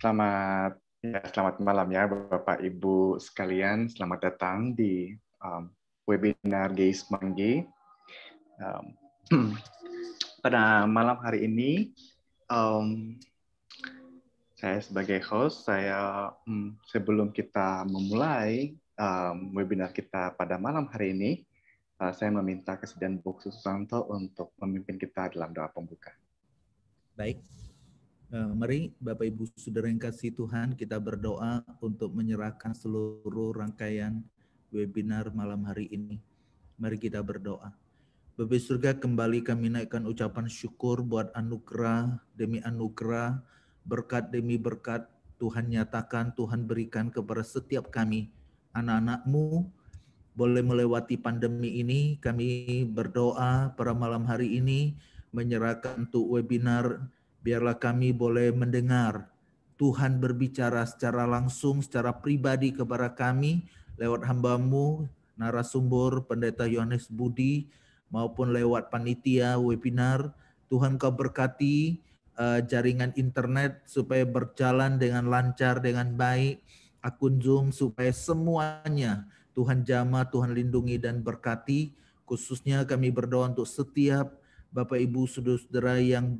Selamat malam ya Bapak Ibu sekalian. Selamat datang di webinar Geis Manggi. Pada malam hari ini, saya sebagai host, sebelum kita memulai webinar kita pada malam hari ini, saya meminta kesediaan Bu Susanto untuk memimpin kita dalam doa pembuka. Baik. Mari Bapak Ibu Saudara yang kasih Tuhan, kita berdoa untuk menyerahkan seluruh rangkaian webinar malam hari ini. Mari kita berdoa. Bapak surga, kembali kami naikkan ucapan syukur buat anugerah demi anugerah, berkat demi berkat Tuhan nyatakan, Tuhan berikan kepada setiap kami, anak-anak-Mu, boleh melewati pandemi ini. Kami berdoa pada malam hari ini, menyerahkan untuk webinar. Biarlah kami boleh mendengar Tuhan berbicara secara langsung, secara pribadi kepada kami lewat hamba-Mu, narasumber Pendeta Yohanes Budi, maupun lewat panitia webinar. Tuhan Kau berkati jaringan internet supaya berjalan dengan lancar, dengan baik, akun Zoom supaya semuanya Tuhan jamah, Tuhan lindungi dan berkati. Khususnya kami berdoa untuk setiap Bapak Ibu Saudara-saudara yang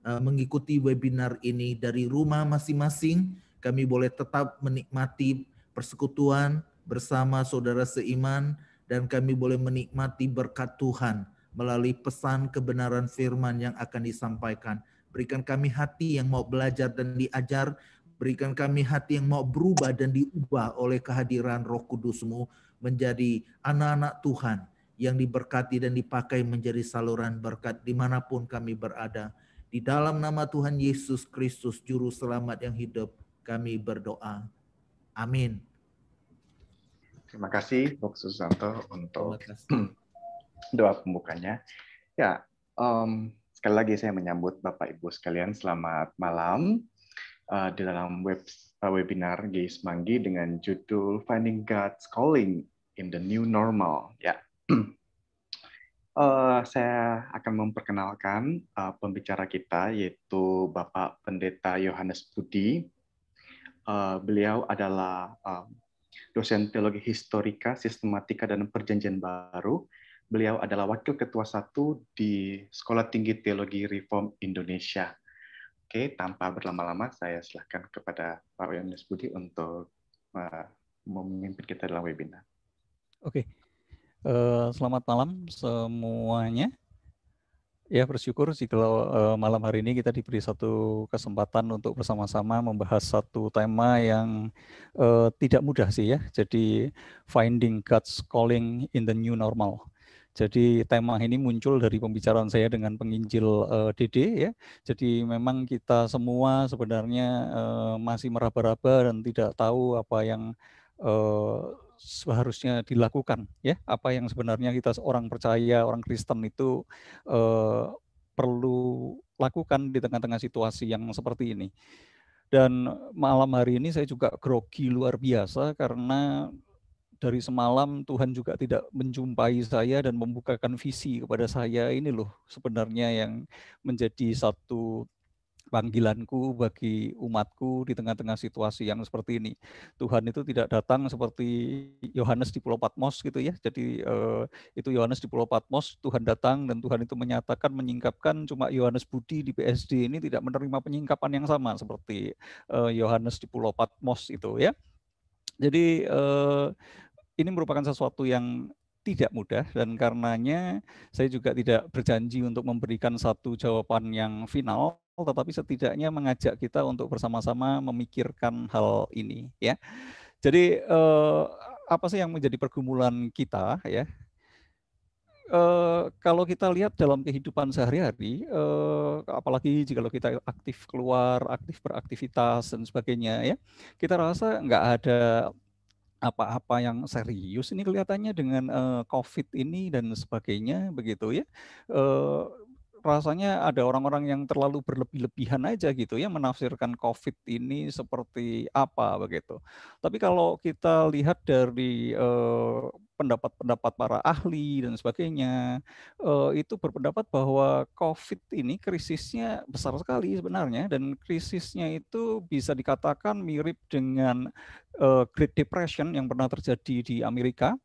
mengikuti webinar ini dari rumah masing-masing, kami boleh tetap menikmati persekutuan bersama saudara seiman, dan kami boleh menikmati berkat Tuhan melalui pesan kebenaran firman yang akan disampaikan. Berikan kami hati yang mau belajar dan diajar, berikan kami hati yang mau berubah dan diubah oleh kehadiran Roh Kudus-Mu menjadi anak-anak Tuhan yang diberkati dan dipakai menjadi saluran berkat dimanapun kami berada. Di dalam nama Tuhan Yesus Kristus, Juru Selamat yang hidup, kami berdoa. Amin. Terima kasih, Bu Susanto, untuk doa pembukanya. Ya, sekali lagi saya menyambut Bapak Ibu sekalian, selamat malam di dalam webinar Geis Manggi dengan judul Finding God's Calling in the New Normal. Ya. Saya akan memperkenalkan pembicara kita, yaitu Bapak Pendeta Yohanes Budi. Beliau adalah dosen teologi historika, sistematika, dan perjanjian baru. Beliau adalah Wakil Ketua 1 di Sekolah Tinggi Teologi Reform Indonesia. Oke, tanpa berlama-lama, saya silakan kepada Pak Yohanes Budi untuk memimpin kita dalam webinar. Oke. Selamat malam semuanya. Ya, bersyukur kalau malam hari ini kita diberi satu kesempatan untuk bersama-sama membahas satu tema yang tidak mudah sih ya. Jadi Finding God's Calling in the New Normal. Jadi tema ini muncul dari pembicaraan saya dengan penginjil Dede ya. Jadi memang kita semua sebenarnya masih meraba-raba dan tidak tahu apa yang seharusnya dilakukan ya, apa yang sebenarnya kita seorang percaya, orang Kristen itu perlu lakukan di tengah-tengah situasi yang seperti ini. Dan malam hari ini saya juga grogi luar biasa karena dari semalam Tuhan juga tidak menjumpai saya dan membukakan visi kepada saya. Ini loh sebenarnya yang menjadi satu panggilanku bagi umatku di tengah-tengah situasi yang seperti ini. Tuhan itu tidak datang seperti Yohanes di Pulau Patmos gitu ya. Jadi itu Yohanes di Pulau Patmos, Tuhan datang dan Tuhan itu menyatakan, menyingkapkan. Cuma Yohanes Budi di PSD ini tidak menerima penyingkapan yang sama seperti Yohanes di Pulau Patmos itu ya. Jadi ini merupakan sesuatu yang tidak mudah dan karenanya saya juga tidak berjanji untuk memberikan satu jawaban yang final, tetapi setidaknya mengajak kita untuk bersama-sama memikirkan hal ini ya. Jadi apa sih yang menjadi pergumulan kita ya? Kalau kita lihat dalam kehidupan sehari-hari, apalagi jika kita aktif keluar, aktif beraktivitas dan sebagainya ya, kita rasa nggak ada apa-apa yang serius ini kelihatannya dengan COVID ini dan sebagainya begitu ya. rasanya ada orang-orang yang terlalu berlebih-lebihan aja gitu ya menafsirkan COVID ini seperti apa begitu. Tapi kalau kita lihat dari pendapat-pendapat para ahli dan sebagainya, itu berpendapat bahwa COVID ini krisisnya besar sekali sebenarnya, dan krisisnya itu bisa dikatakan mirip dengan Great Depression yang pernah terjadi di Amerika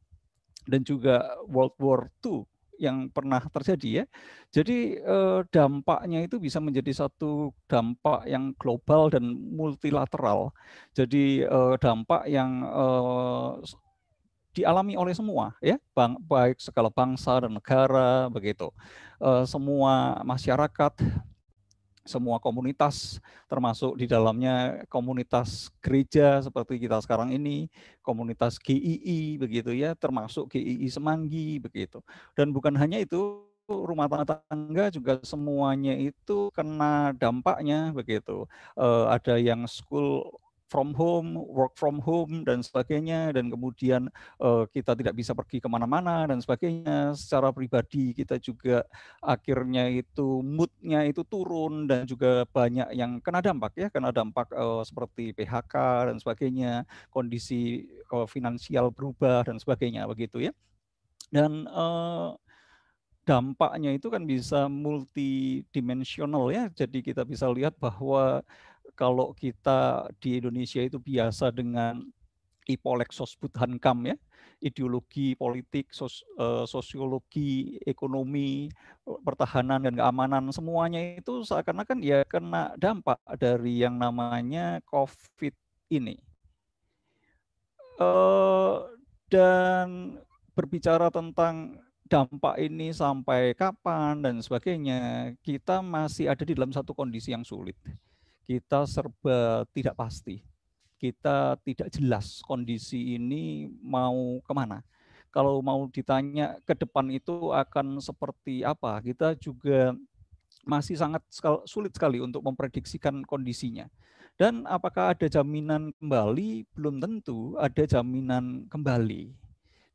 dan juga World War II yang pernah terjadi ya. Jadi dampaknya itu bisa menjadi satu dampak yang global dan multilateral. Jadi dampak yang dialami oleh semua ya, baik segala bangsa dan negara begitu. Semua masyarakat, semua komunitas, termasuk di dalamnya komunitas gereja seperti kita sekarang ini, komunitas GII begitu ya, termasuk GII Semanggi begitu. Dan bukan hanya itu, rumah tangga juga semuanya itu kena dampaknya begitu. Ada yang school from home, work from home dan sebagainya, dan kemudian kita tidak bisa pergi kemana-mana dan sebagainya. Secara pribadi kita juga akhirnya itu mood-nya itu turun, dan juga banyak yang kena dampak ya, kena dampak seperti PHK dan sebagainya, kondisi finansial berubah dan sebagainya begitu ya. Dan dampaknya itu kan bisa multidimensional ya. Jadi kita bisa lihat bahwa kalau kita di Indonesia itu biasa dengan Ipolek Sosbudhankam ya, ideologi politik, sosiologi, ekonomi, pertahanan dan keamanan, semuanya itu seakan-akan ya kena dampak dari yang namanya COVID ini. Dan berbicara tentang dampak ini sampai kapan dan sebagainya, kita masih ada di dalam satu kondisi yang sulit. Kita serba tidak pasti. Kita tidak jelas kondisi ini mau kemana. Kalau mau ditanya ke depan itu akan seperti apa, kita juga masih sangat sulit sekali untuk memprediksikan kondisinya. Dan apakah ada jaminan kembali? Belum tentu ada jaminan kembali.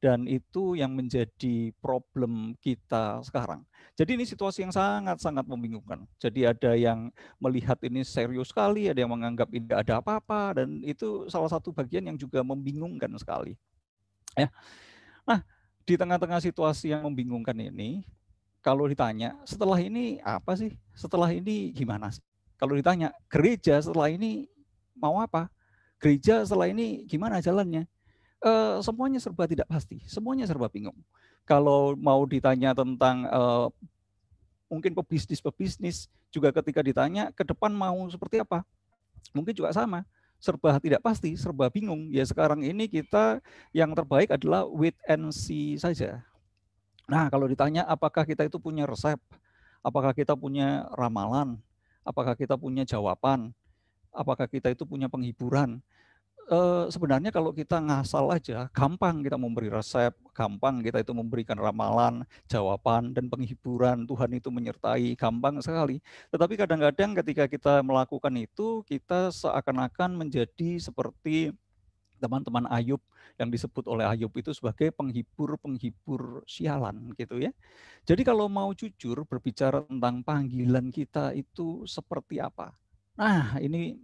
Dan itu yang menjadi problem kita sekarang. Jadi ini situasi yang sangat-sangat membingungkan. Jadi ada yang melihat ini serius sekali, ada yang menganggap tidak ada apa-apa, dan itu salah satu bagian yang juga membingungkan sekali. Ya. Nah, di tengah-tengah situasi yang membingungkan ini, kalau ditanya setelah ini apa sih? Setelah ini gimana sih? Kalau ditanya gereja setelah ini mau apa? Gereja setelah ini gimana jalannya? Semuanya serba tidak pasti, semuanya serba bingung. Kalau mau ditanya tentang mungkin pebisnis juga ketika ditanya ke depan mau seperti apa, mungkin juga sama, serba tidak pasti, serba bingung. Ya sekarang ini kita yang terbaik adalah wait and see saja. Nah kalau ditanya apakah kita itu punya resep, apakah kita punya ramalan, apakah kita punya jawaban, apakah kita itu punya penghiburan, sebenarnya kalau kita ngasal aja, gampang kita memberi resep, gampang kita itu memberikan ramalan, jawaban, dan penghiburan, Tuhan itu menyertai, gampang sekali. Tetapi kadang-kadang ketika kita melakukan itu, kita seakan-akan menjadi seperti teman-teman Ayub yang disebut oleh Ayub itu sebagai penghibur-penghibur sialan gitu ya. Jadi kalau mau jujur berbicara tentang panggilan kita itu seperti apa? Nah, ini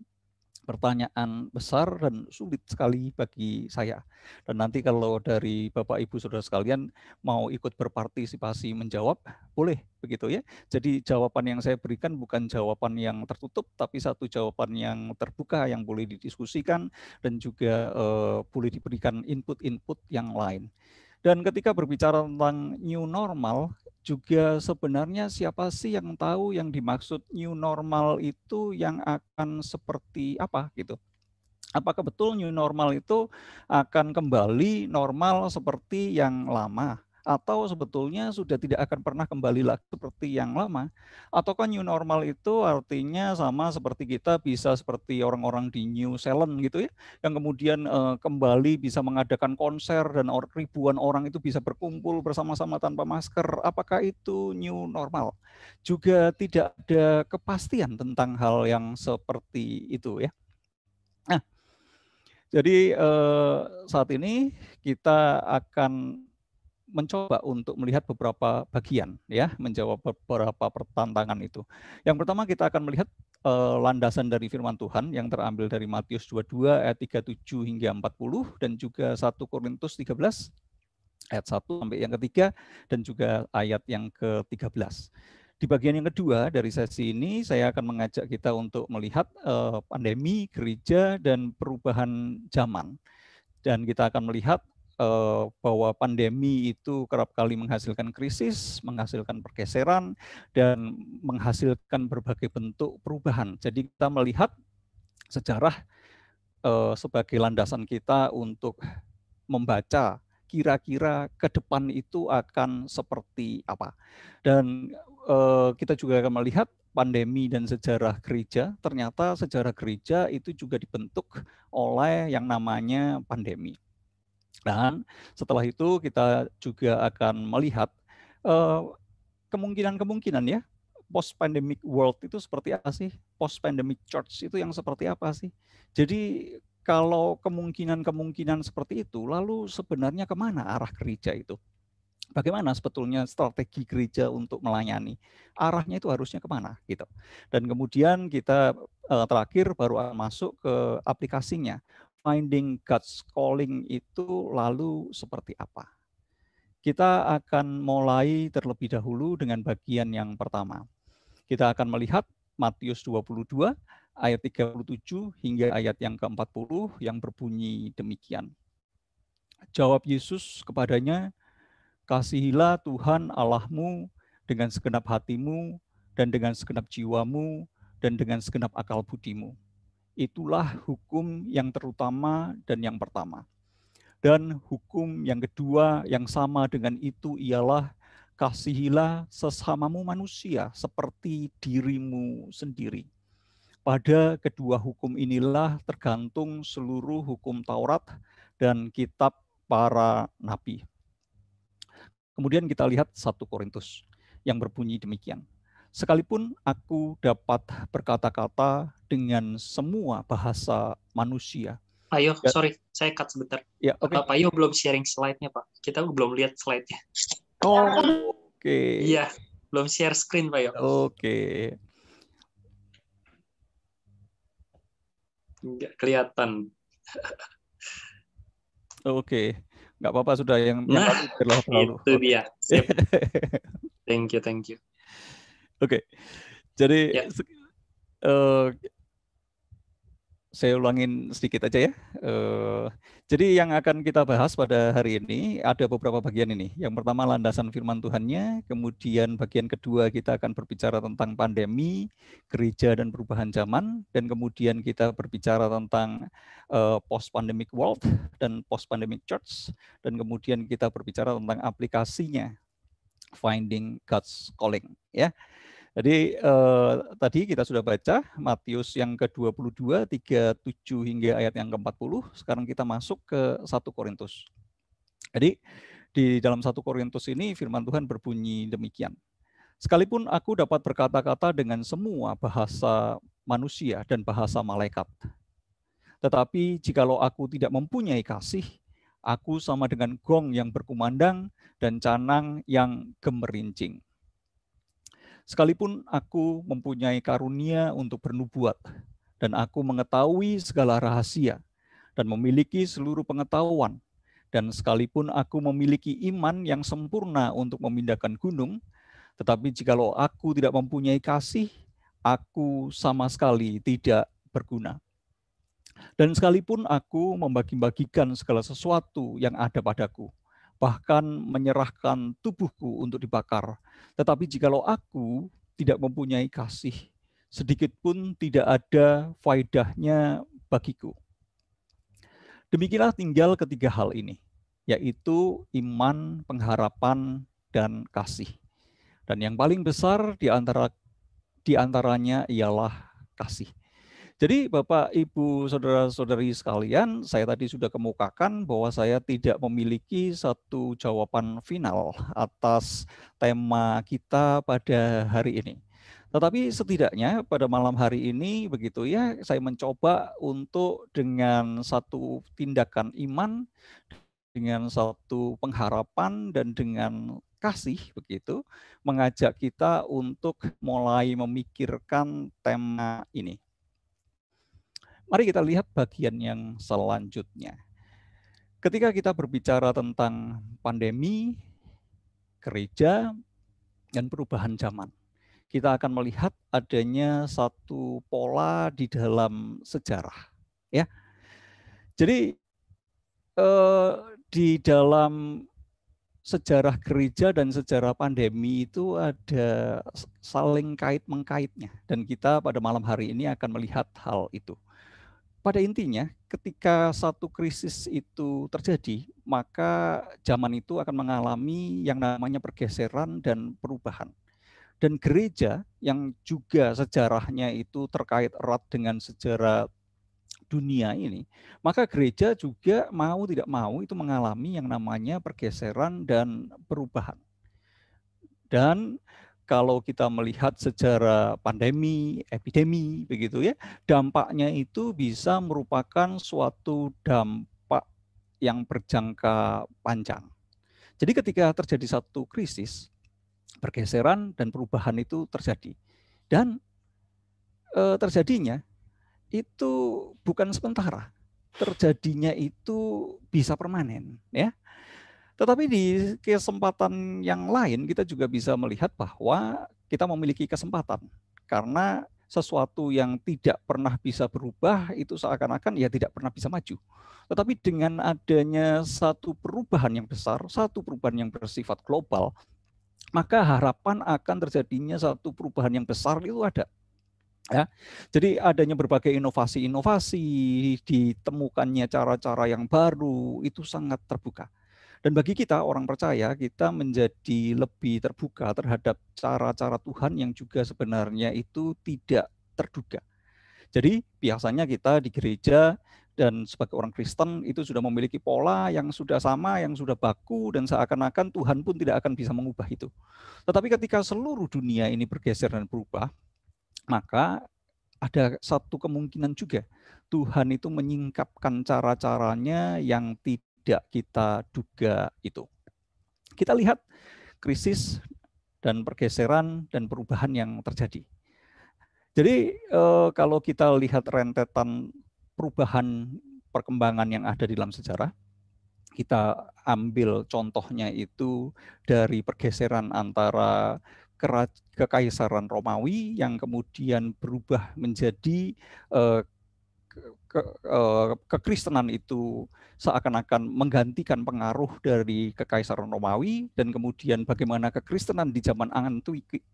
pertanyaan besar dan sulit sekali bagi saya. Dan nanti kalau dari Bapak Ibu Saudara sekalian mau ikut berpartisipasi menjawab, boleh begitu ya. Jadi jawaban yang saya berikan bukan jawaban yang tertutup, tapi satu jawaban yang terbuka yang boleh didiskusikan dan juga boleh diberikan input-input yang lain. Dan ketika berbicara tentang new normal, juga sebenarnya siapa sih yang tahu yang dimaksud new normal itu yang akan seperti apa gitu. Apakah betul new normal itu akan kembali normal seperti yang lama? Atau sebetulnya sudah tidak akan pernah kembali lagi seperti yang lama? Ataukah new normal itu artinya sama seperti kita bisa seperti orang-orang di New Zealand gitu ya, yang kemudian kembali bisa mengadakan konser dan ribuan orang itu bisa berkumpul bersama-sama tanpa masker? Apakah itu new normal? Juga tidak ada kepastian tentang hal yang seperti itu ya. Nah, jadi saat ini kita akan mencoba untuk melihat beberapa bagian ya, menjawab beberapa pertantangan itu. Yang pertama kita akan melihat landasan dari firman Tuhan yang terambil dari Matius 22 ayat 37 hingga 40 dan juga 1 Korintus 13 ayat 1 sampai yang ketiga dan juga ayat yang ke-13. Di bagian yang kedua dari sesi ini saya akan mengajak kita untuk melihat pandemi, gereja dan perubahan zaman. Dan kita akan melihat bahwa pandemi itu kerap kali menghasilkan krisis, menghasilkan pergeseran, dan menghasilkan berbagai bentuk perubahan. Jadi kita melihat sejarah sebagai landasan kita untuk membaca kira-kira ke depan itu akan seperti apa. Dan kita juga akan melihat pandemi dan sejarah gereja, ternyata sejarah gereja itu juga dibentuk oleh yang namanya pandemi. Dan setelah itu kita juga akan melihat kemungkinan-kemungkinan ya, post-pandemic world itu seperti apa sih? Post-pandemic church itu yang seperti apa sih? Jadi kalau kemungkinan-kemungkinan seperti itu, lalu sebenarnya kemana arah gereja itu? Bagaimana sebetulnya strategi gereja untuk melayani? Arahnya itu harusnya kemana gitu. Dan kemudian kita terakhir baru akan masuk ke aplikasinya. Finding God's Calling itu lalu seperti apa? Kita akan mulai terlebih dahulu dengan bagian yang pertama. Kita akan melihat Matius 22 ayat 37 hingga ayat yang ke-40 yang berbunyi demikian. Jawab Yesus kepadanya, kasihilah Tuhan Allahmu dengan segenap hatimu dan dengan segenap jiwamu dan dengan segenap akal budimu. Itulah hukum yang terutama dan yang pertama. Dan hukum yang kedua yang sama dengan itu ialah kasihilah sesamamu manusia seperti dirimu sendiri. Pada kedua hukum inilah tergantung seluruh hukum Taurat dan kitab para nabi. Kemudian kita lihat 1 Korintus yang berbunyi demikian. Sekalipun aku dapat berkata-kata dengan semua bahasa manusia. Ayo, sorry, saya cut sebentar. Ya, okay. Pak Yo belum sharing slide-nya, Pak. Kita belum lihat slide-nya. Oh, oke. Iya, belum share screen, Pak Yo. Oke. Nggak kelihatan. Oke, nggak apa-apa sudah yang lalu. Itu dia. Sip. Thank you. Oke, jadi saya ulangin sedikit aja ya. Jadi yang akan kita bahas pada hari ini ada beberapa bagian ini. Yang pertama landasan firman Tuhannya, kemudian bagian kedua kita akan berbicara tentang pandemi, gereja dan perubahan zaman, dan kemudian kita berbicara tentang post-pandemic world dan post-pandemic church, dan kemudian kita berbicara tentang aplikasinya, Finding God's Calling. Ya. Jadi tadi kita sudah baca Matius yang ke-22, 37 hingga ayat yang ke-40. Sekarang kita masuk ke 1 Korintus. Jadi di dalam 1 Korintus ini firman Tuhan berbunyi demikian. Sekalipun aku dapat berkata-kata dengan semua bahasa manusia dan bahasa malaikat. Tetapi jikalau aku tidak mempunyai kasih, aku sama dengan gong yang berkumandang dan canang yang gemerincing. Sekalipun aku mempunyai karunia untuk bernubuat, dan aku mengetahui segala rahasia, dan memiliki seluruh pengetahuan, dan sekalipun aku memiliki iman yang sempurna untuk memindahkan gunung, tetapi jikalau aku tidak mempunyai kasih, aku sama sekali tidak berguna. Dan sekalipun aku membagi-bagikan segala sesuatu yang ada padaku, bahkan menyerahkan tubuhku untuk dibakar. Tetapi jikalau aku tidak mempunyai kasih, sedikit pun tidak ada faedahnya bagiku. Demikianlah tinggal ketiga hal ini, yaitu iman, pengharapan, dan kasih. Dan yang paling besar di antaranya ialah kasih. Jadi Bapak, Ibu, Saudara-saudari sekalian, saya tadi sudah kemukakan bahwa saya tidak memiliki satu jawaban final atas tema kita pada hari ini. Tetapi setidaknya pada malam hari ini begitu ya, saya mencoba untuk dengan satu tindakan iman dengan satu pengharapan dan dengan kasih begitu mengajak kita untuk mulai memikirkan tema ini. Mari kita lihat bagian yang selanjutnya. Ketika kita berbicara tentang pandemi, gereja, dan perubahan zaman, kita akan melihat adanya satu pola di dalam sejarah. Ya, jadi di dalam sejarah gereja dan sejarah pandemi itu ada saling kait-mengkaitnya. Dan kita pada malam hari ini akan melihat hal itu. Pada intinya, ketika satu krisis itu terjadi, maka zaman itu akan mengalami yang namanya pergeseran dan perubahan. Dan gereja yang juga sejarahnya itu terkait erat dengan sejarah dunia ini, maka gereja juga mau tidak mau itu mengalami yang namanya pergeseran dan perubahan. Dan kalau kita melihat sejarah pandemi, epidemi, begitu ya, dampaknya itu bisa merupakan suatu dampak yang berjangka panjang. Jadi ketika terjadi satu krisis, pergeseran dan perubahan itu terjadi. Dan terjadinya itu bukan sementara, terjadinya itu bisa permanen, ya. Tetapi di kesempatan yang lain kita juga bisa melihat bahwa kita memiliki kesempatan. Karena sesuatu yang tidak pernah bisa berubah itu seakan-akan ya tidak pernah bisa maju. Tetapi dengan adanya satu perubahan yang besar, satu perubahan yang bersifat global, maka harapan akan terjadinya satu perubahan yang besar itu ada. Ya, jadi adanya berbagai inovasi-inovasi, ditemukannya cara-cara yang baru, itu sangat terbuka. Dan bagi kita orang percaya, kita menjadi lebih terbuka terhadap cara-cara Tuhan yang juga sebenarnya itu tidak terduga. Jadi biasanya kita di gereja dan sebagai orang Kristen itu sudah memiliki pola yang sudah sama, yang sudah baku, dan seakan-akan Tuhan pun tidak akan bisa mengubah itu. Tetapi ketika seluruh dunia ini bergeser dan berubah, maka ada satu kemungkinan juga Tuhan itu menyingkapkan cara-caranya yang tidak kita duga itu. Kita lihat krisis dan pergeseran dan perubahan yang terjadi. Jadi kalau kita lihat rentetan perubahan perkembangan yang ada di dalam sejarah, kita ambil contohnya itu dari pergeseran antara Kekaisaran Romawi yang kemudian berubah menjadi kekristenan itu seakan-akan menggantikan pengaruh dari Kekaisaran Romawi, dan kemudian bagaimana kekristenan di zaman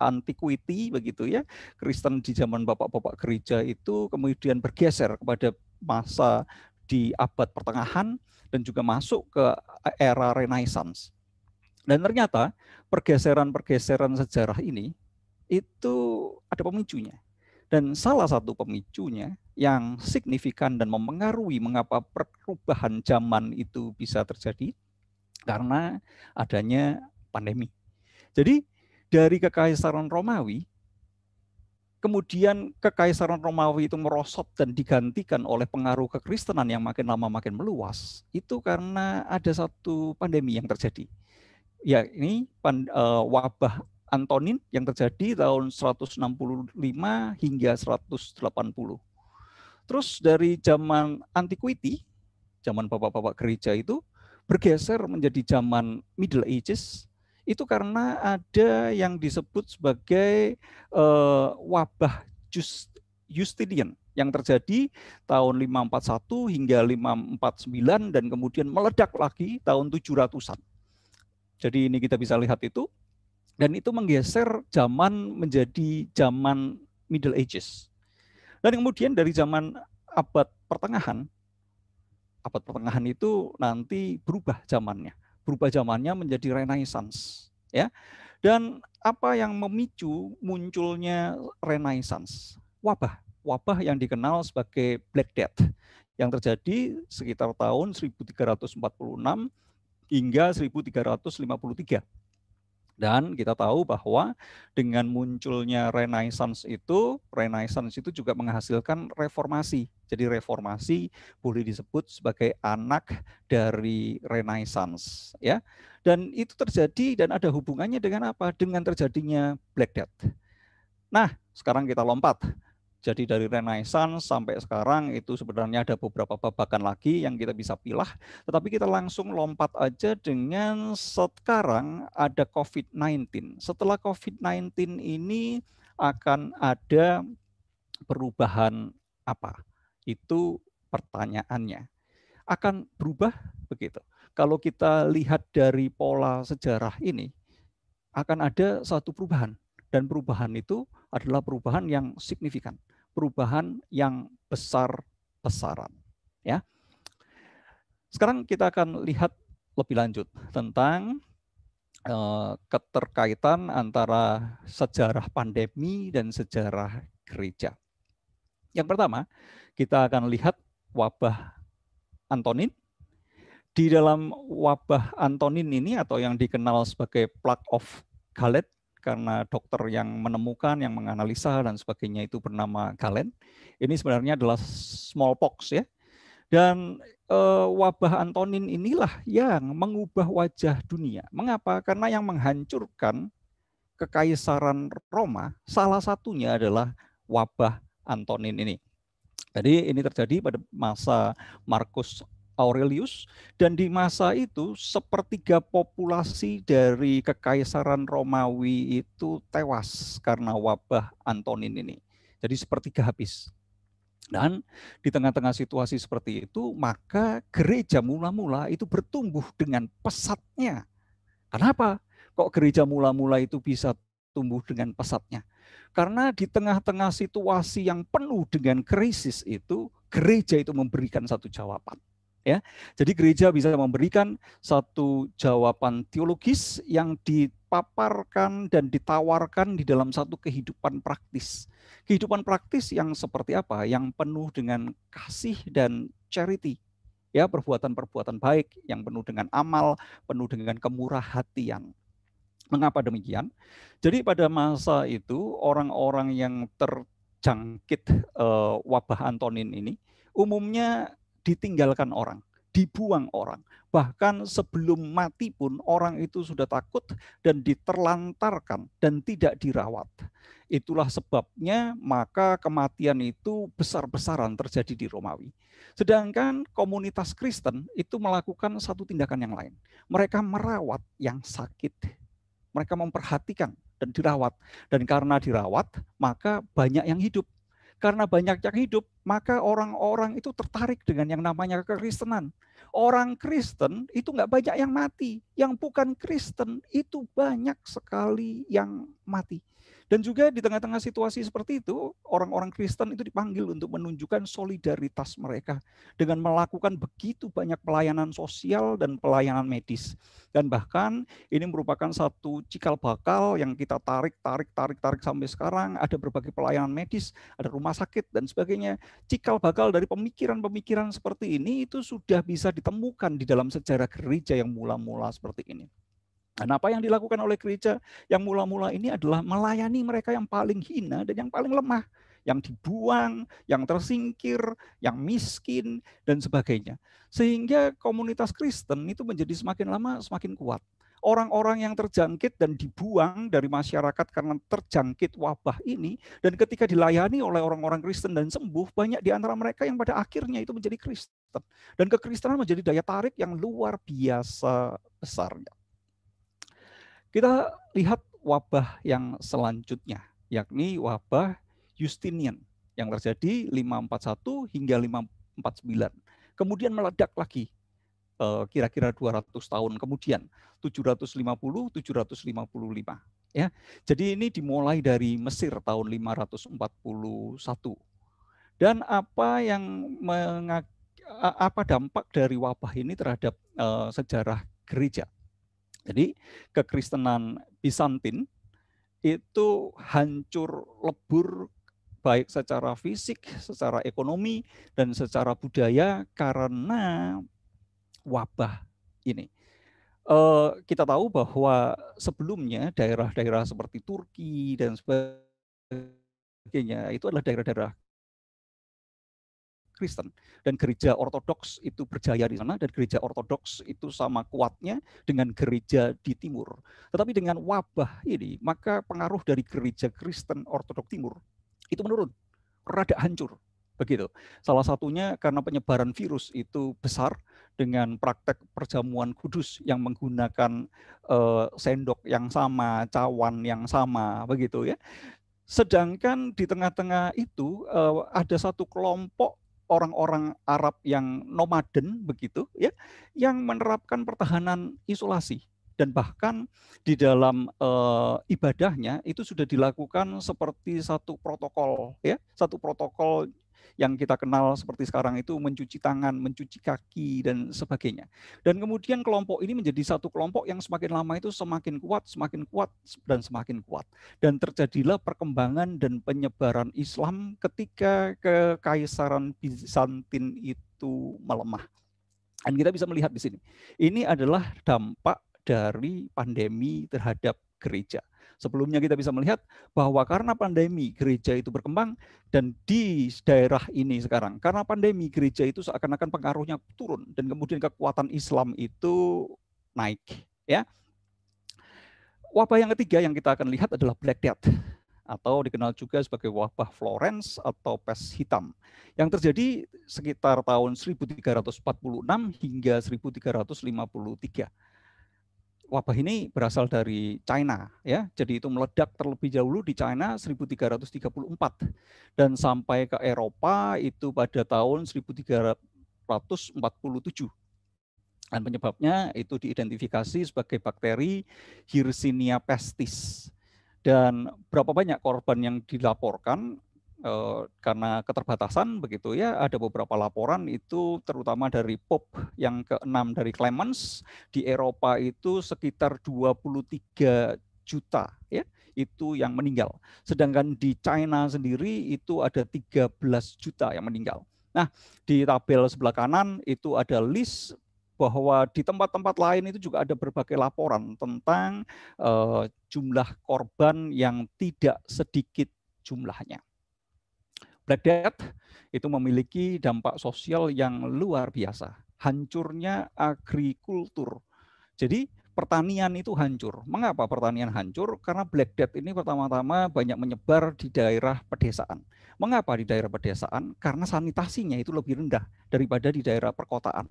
antiquity begitu ya, Kristen di zaman bapak-bapak gereja itu kemudian bergeser kepada masa di abad pertengahan dan juga masuk ke era Renaissance. Dan ternyata pergeseran-pergeseran sejarah ini itu ada pemicunya. Dan salah satu pemicunya yang signifikan dan mempengaruhi mengapa perubahan zaman itu bisa terjadi karena adanya pandemi. Jadi dari Kekaisaran Romawi, kemudian Kekaisaran Romawi itu merosot dan digantikan oleh pengaruh kekristenan yang makin lama makin meluas, itu karena ada satu pandemi yang terjadi. Ya, ini wabah Antonin yang terjadi tahun 165 hingga 180. Terus dari zaman antiquity, zaman bapak-bapak gereja itu bergeser menjadi zaman Middle Ages, itu karena ada yang disebut sebagai wabah Justinian yang terjadi tahun 541 hingga 549 dan kemudian meledak lagi tahun 700-an. Jadi ini kita bisa lihat itu, dan itu menggeser zaman menjadi zaman Middle Ages. Dan kemudian dari zaman abad pertengahan itu nanti berubah zamannya menjadi Renaissance, ya. Dan apa yang memicu munculnya Renaissance? Wabah yang dikenal sebagai Black Death yang terjadi sekitar tahun 1346 hingga 1353. Dan kita tahu bahwa dengan munculnya Renaissance itu juga menghasilkan reformasi. Jadi reformasi boleh disebut sebagai anak dari Renaissance, ya. Dan itu terjadi dan ada hubungannya dengan apa? Dengan terjadinya Black Death. Nah, sekarang kita lompat. Jadi dari Renaissance sampai sekarang itu sebenarnya ada beberapa babakan lagi yang kita bisa pilah. Tetapi kita langsung lompat aja dengan sekarang ada COVID-19. Setelah COVID-19 ini akan ada perubahan apa? Itu pertanyaannya. Akan berubah begitu. Kalau kita lihat dari pola sejarah ini, akan ada satu perubahan. Dan perubahan itu adalah perubahan yang signifikan, perubahan yang besar-besaran. Ya. Sekarang kita akan lihat lebih lanjut tentang keterkaitan antara sejarah pandemi dan sejarah gereja. Yang pertama, kita akan lihat wabah Antonin. Di dalam wabah Antonin ini atau yang dikenal sebagai Plague of Galen, karena dokter yang menemukan, yang menganalisa dan sebagainya itu bernama Galen. Ini sebenarnya adalah smallpox, ya. Dan wabah Antonin inilah yang mengubah wajah dunia. Mengapa? Karena yang menghancurkan kekaisaran Roma salah satunya adalah wabah Antonin ini. Jadi ini terjadi pada masa Marcus Aurelius, dan di masa itu sepertiga populasi dari kekaisaran Romawi itu tewas karena wabah Antonin ini. Jadi sepertiga habis. Dan di tengah-tengah situasi seperti itu, maka gereja mula-mula itu bertumbuh dengan pesatnya. Kenapa? Kok gereja mula-mula itu bisa tumbuh dengan pesatnya? Karena di tengah-tengah situasi yang penuh dengan krisis itu, gereja itu memberikan satu jawaban. Ya, jadi gereja bisa memberikan satu jawaban teologis yang dipaparkan dan ditawarkan di dalam satu kehidupan praktis. Kehidupan praktis yang seperti apa? Yang penuh dengan kasih dan charity. Ya, perbuatan-perbuatan baik yang penuh dengan amal, penuh dengan kemurah hatian. Mengapa demikian? Jadi pada masa itu orang-orang yang terjangkit wabah Antonin ini umumnya ditinggalkan orang, dibuang orang. Bahkan sebelum mati pun orang itu sudah takut dan diterlantarkan dan tidak dirawat. Itulah sebabnya maka kematian itu besar-besaran terjadi di Romawi. Sedangkan komunitas Kristen itu melakukan satu tindakan yang lain. Mereka merawat yang sakit. Mereka memperhatikan dan dirawat. Dan karena dirawat, maka banyak yang hidup. Karena banyak yang hidup, maka orang-orang itu tertarik dengan yang namanya kekristenan. Orang Kristen itu nggak banyak yang mati. Yang bukan Kristen itu banyak sekali yang mati. Dan juga di tengah-tengah situasi seperti itu, orang-orang Kristen itu dipanggil untuk menunjukkan solidaritas mereka dengan melakukan begitu banyak pelayanan sosial dan pelayanan medis. Dan bahkan ini merupakan satu cikal bakal yang kita tarik sampai sekarang. Ada berbagai pelayanan medis, ada rumah sakit dan sebagainya. Cikal bakal dari pemikiran-pemikiran seperti ini itu sudah bisa ditemukan di dalam sejarah gereja yang mula-mula seperti ini. Dan apa yang dilakukan oleh gereja yang mula-mula ini adalah melayani mereka yang paling hina dan yang paling lemah, yang dibuang, yang tersingkir, yang miskin, dan sebagainya. Sehingga komunitas Kristen itu menjadi semakin lama semakin kuat. Orang-orang yang terjangkit dan dibuang dari masyarakat karena terjangkit wabah ini, dan ketika dilayani oleh orang-orang Kristen dan sembuh, banyak di antara mereka yang pada akhirnya itu menjadi Kristen. Dan kekristenan menjadi daya tarik yang luar biasa besarnya. Kita lihat wabah yang selanjutnya, yakni wabah Justinian yang terjadi 541 hingga 549. Kemudian meledak lagi kira-kira 200 tahun kemudian, 750-755. Ya. Jadi ini dimulai dari Mesir tahun 541. Dan apa dampak dari wabah ini terhadap sejarah gereja? Jadi kekristenan Bizantin itu hancur lebur baik secara fisik, secara ekonomi, dan secara budaya karena wabah ini. kita tahu bahwa sebelumnya daerah-daerah seperti Turki dan sebagainya itu adalah daerah-daerah Kristen, dan gereja Ortodoks itu berjaya di sana, dan gereja Ortodoks itu sama kuatnya dengan gereja di timur. Tetapi dengan wabah ini, maka pengaruh dari gereja Kristen Ortodoks Timur itu menurun, rada hancur. Begitu. Salah satunya karena penyebaran virus itu besar dengan praktek perjamuan kudus yang menggunakan sendok yang sama, cawan yang sama, begitu ya. Sedangkan di tengah-tengah itu ada satu kelompok orang-orang Arab yang nomaden begitu ya, yang menerapkan pertahanan isolasi, dan bahkan di dalam ibadahnya itu sudah dilakukan seperti satu protokol ya, satu protokol yang kita kenal seperti sekarang itu mencuci tangan, mencuci kaki dan sebagainya. Dan kemudian kelompok ini menjadi satu kelompok yang semakin lama itu semakin kuat dan semakin kuat. Dan terjadilah perkembangan dan penyebaran Islam ketika kekaisaran Bizantin itu melemah. Dan kita bisa melihat di sini, ini adalah dampak dari pandemi terhadap gereja. Sebelumnya kita bisa melihat bahwa karena pandemi gereja itu berkembang, dan di daerah ini sekarang karena pandemi gereja itu seakan-akan pengaruhnya turun, dan kemudian kekuatan Islam itu naik ya. Wabah yang ketiga yang kita akan lihat adalah Black Death, atau dikenal juga sebagai wabah Florence atau pes hitam, yang terjadi sekitar tahun 1346 hingga 1353. Wabah ini berasal dari China ya. Jadi itu meledak terlebih dahulu di China 1334 dan sampai ke Eropa itu pada tahun 1347. Dan penyebabnya itu diidentifikasi sebagai bakteri Yersinia pestis. Dan berapa banyak korban yang dilaporkan karena keterbatasan begitu ya, ada beberapa laporan itu terutama dari Pope yang ke-6 dari Clemens di Eropa itu sekitar 23 juta ya, itu yang meninggal. Sedangkan di China sendiri itu ada 13 juta yang meninggal. Nah, di tabel sebelah kanan itu ada list bahwa di tempat-tempat lain itu juga ada berbagai laporan tentang jumlah korban yang tidak sedikit jumlahnya. Black Death itu memiliki dampak sosial yang luar biasa. Hancurnya agrikultur. Jadi pertanian itu hancur. Mengapa pertanian hancur? Karena Black Death ini pertama-tama banyak menyebar di daerah pedesaan. Mengapa di daerah pedesaan? Karena sanitasinya itu lebih rendah daripada di daerah perkotaan.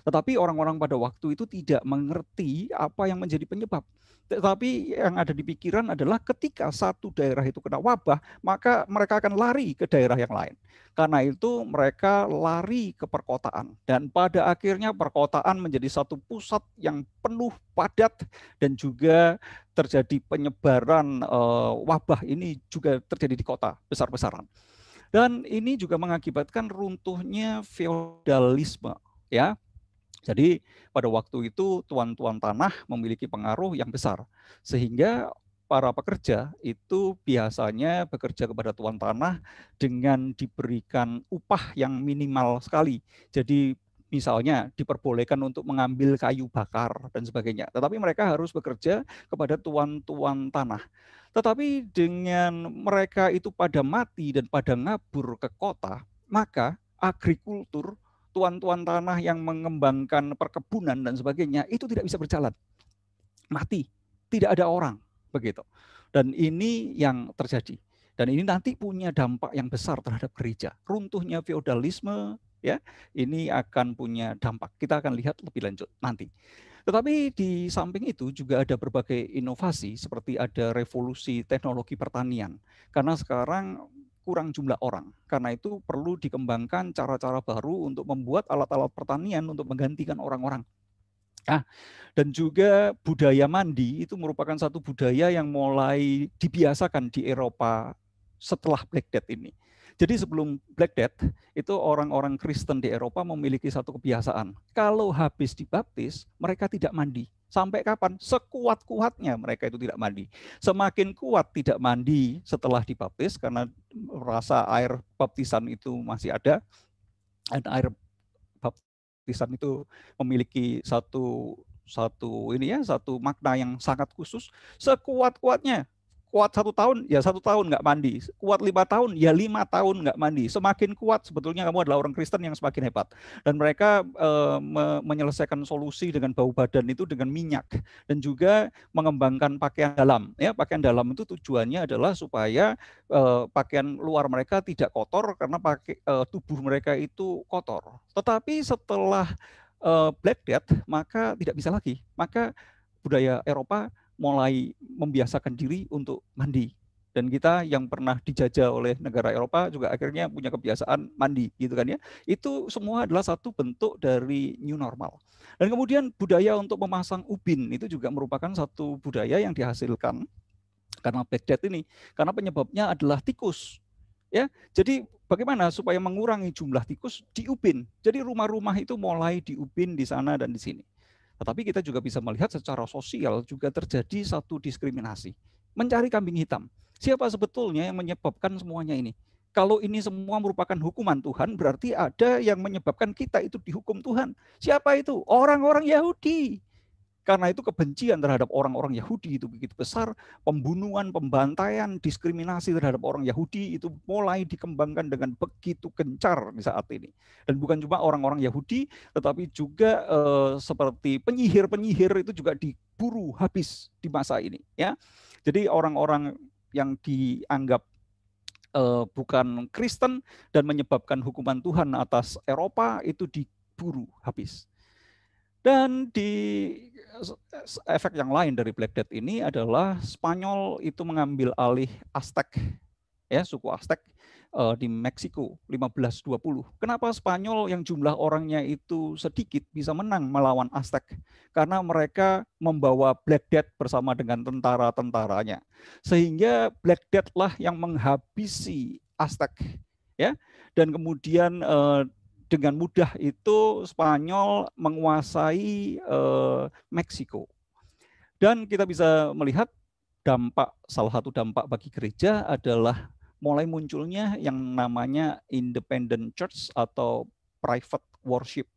Tetapi orang-orang pada waktu itu tidak mengerti apa yang menjadi penyebab. Tetapi yang ada di pikiran adalah ketika satu daerah itu kena wabah, maka mereka akan lari ke daerah yang lain. Karena itu mereka lari ke perkotaan. Dan pada akhirnya perkotaan menjadi satu pusat yang penuh padat, dan juga terjadi penyebaran wabah ini juga terjadi di kota besar-besaran. Dan ini juga mengakibatkan runtuhnya feodalisme ya. Jadi pada waktu itu tuan-tuan tanah memiliki pengaruh yang besar, sehingga para pekerja itu biasanya bekerja kepada tuan tanah dengan diberikan upah yang minimal sekali. Jadi misalnya diperbolehkan untuk mengambil kayu bakar dan sebagainya, tetapi mereka harus bekerja kepada tuan-tuan tanah. Tetapi dengan mereka itu pada mati dan pada ngabur ke kota, maka agrikultur, tuan-tuan tanah yang mengembangkan perkebunan dan sebagainya itu tidak bisa berjalan, mati, tidak ada orang begitu. Dan ini yang terjadi, dan ini nanti punya dampak yang besar terhadap gereja. Runtuhnya feodalisme ya, ini akan punya dampak. Kita akan lihat lebih lanjut nanti. Tetapi di samping itu juga ada berbagai inovasi, seperti ada revolusi teknologi pertanian, karena sekarang kurang jumlah orang. Karena itu perlu dikembangkan cara-cara baru untuk membuat alat-alat pertanian untuk menggantikan orang-orang. Dan juga budaya mandi itu merupakan satu budaya yang mulai dibiasakan di Eropa setelah Black Death ini. Jadi sebelum Black Death itu orang-orang Kristen di Eropa memiliki satu kebiasaan. Kalau habis dibaptis, mereka tidak mandi. Sampai kapan? Sekuat-kuatnya mereka itu tidak mandi. Semakin kuat tidak mandi setelah dibaptis karena rasa air baptisan itu masih ada. Dan air baptisan itu memiliki satu satu makna yang sangat khusus. Sekuat-kuatnya, kuat 1 tahun ya 1 tahun nggak mandi, kuat 5 tahun ya 5 tahun nggak mandi. Semakin kuat sebetulnya kamu adalah orang Kristen yang semakin hebat. Dan mereka menyelesaikan solusi dengan bau badan itu dengan minyak, dan juga mengembangkan pakaian dalam. Ya, pakaian dalam itu tujuannya adalah supaya pakaian luar mereka tidak kotor karena tubuh mereka itu kotor. Tetapi setelah Black Death maka tidak bisa lagi. Maka budaya Eropa mulai membiasakan diri untuk mandi. Dan kita yang pernah dijajah oleh negara Eropa juga akhirnya punya kebiasaan mandi, gitu kan ya. Itu semua adalah satu bentuk dari new normal. Dan kemudian budaya untuk memasang ubin itu juga merupakan satu budaya yang dihasilkan karena Black Death ini, karena penyebabnya adalah tikus. Ya, jadi bagaimana supaya mengurangi jumlah tikus di ubin. Jadi rumah-rumah itu mulai diubin di sana dan di sini. Tetapi kita juga bisa melihat secara sosial juga terjadi satu diskriminasi. Mencari kambing hitam. Siapa sebetulnya yang menyebabkan semuanya ini? Kalau ini semua merupakan hukuman Tuhan, berarti ada yang menyebabkan kita itu dihukum Tuhan. Siapa itu? Orang-orang Yahudi. Karena itu kebencian terhadap orang-orang Yahudi itu begitu besar, pembunuhan, pembantaian, diskriminasi terhadap orang Yahudi itu mulai dikembangkan dengan begitu gencar di saat ini. Dan bukan cuma orang-orang Yahudi, tetapi juga seperti penyihir-penyihir itu juga diburu habis di masa ini. Ya, jadi orang-orang yang dianggap bukan Kristen dan menyebabkan hukuman Tuhan atas Eropa itu diburu habis. Dan di efek yang lain dari Black Death ini adalah Spanyol itu mengambil alih Aztec, ya, suku Aztec di Meksiko 1520. Kenapa Spanyol yang jumlah orangnya itu sedikit bisa menang melawan Aztec? Karena mereka membawa Black Death bersama dengan tentara-tentaranya. Sehingga Black Death lah yang menghabisi Aztec, ya. Dan kemudian dengan mudah itu Spanyol menguasai Meksiko. Dan kita bisa melihat salah satu dampak bagi gereja adalah mulai munculnya yang namanya independent church atau private worship.